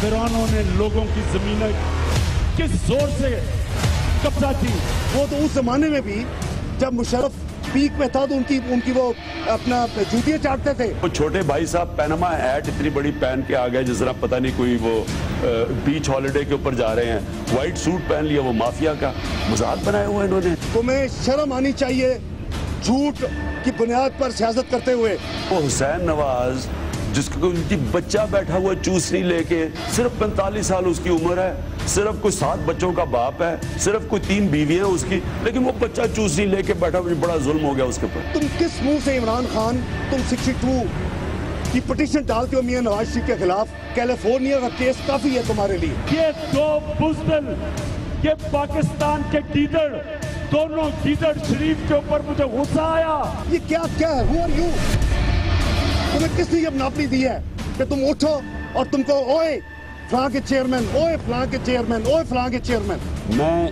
فرعونوں نے لوگوں کی زمینیں کس زور سے قبضہ کی.
وہ تو اس زمانے میں بھی جب مشرف پیک میں تھا تو ان کی وہ اپنا جوتیاں چاٹتے تھے.
وہ چھوٹے بھائی صاحب پیناما ہیٹ اتنی بڑی پہن کے آ گئے جس طرح پتہ نہیں کوئی وہ بیچ ہالیڈے کے اوپر جا رہے ہیں. وائٹ سوٹ پہن لیا, وہ مافیا کا مذاق بنایا ہوا انہوں نے.
تمہیں شرم آنی چاہیے جھوٹ کی بنیاد پر سیاست کرتے ہوئے.
وہ حسین نواز جس کو ان کی بچہ بیٹھا ہوا چوسنی لے کے, صرف 45 سال اس کی عمر ہے, صرف کوئی 7 بچوں کا باپ ہے, صرف کوئی 3 بیوی ہیں اس کی, لیکن وہ بچہ چوسنی لے کے بیٹھا, بڑا ظلم ہو گیا اس کے اوپر.
تم کس منہ سے عمران خان تم 62 کی پٹیشن ڈالتے ہو میاں نواز شریف کے خلاف؟ کیلیفورنیا کا کیس کافی ہے تمہارے لیے.
یہ 2 بزدل, یہ پاکستان کے گیدڑ, دونوں گیدڑ شریف کے اوپر مجھے غصہ آیا.
یہ کیا ہے؟ Who are you? تمہیں کس نے یہ ناپی دی ہے کہ تم اٹھو اور تم کو اوئے فلاں کے چیئرمین, اوئے فلاں کے چیئرمین, اوئے فلاں کے چیئرمین.
میں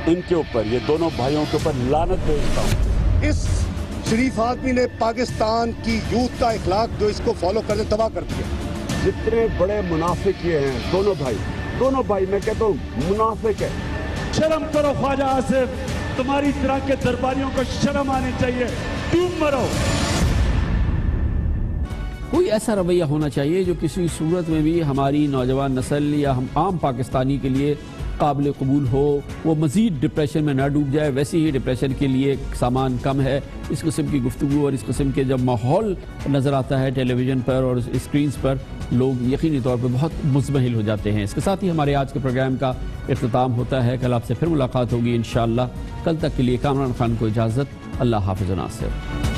ان کے اوپر, یہ دونوں بھائیوں کے اوپر لعنت بھیجتا ہوں.
اس شریف آدمی نے پاکستان کی یوتھ کا اخلاق جو اس کو فالو کرتے تباہ کر دیا.
جتنے بڑے منافق یہ ہیں دونوں بھائی میں کہتا ہوں منافق ہے.
شرم کرو خواجہ آصف, تمہاری طرح کے درباریوں کو شرم آنی چاہیے. ڈوب مرو.
کوئی ایسا رویہ ہونا چاہیے جو کسی صورت میں بھی ہماری نوجوان نسل یا ہم عام پاکستانی کے لیے قابل قبول ہو, وہ مزید ڈپریشن میں نہ ڈوب جائے. ویسے ہی ڈپریشن کے لیے سامان کم ہے. اس قسم کی گفتگو اور اس قسم کے جب ماحول نظر آتا ہے ٹیلی ویژن پر اور اسکرینز پر, لوگ یقینی طور پہ بہت مزمحل ہو جاتے ہیں. اس کے ساتھ ہی ہمارے آج کے پروگرام کا اختتام ہوتا ہے. کل آپ سے پھر ملاقات ہوگی انشاءاللہ. کل تک کے لیے کامران خان کو اجازت. اللہ حافظ و ناصر.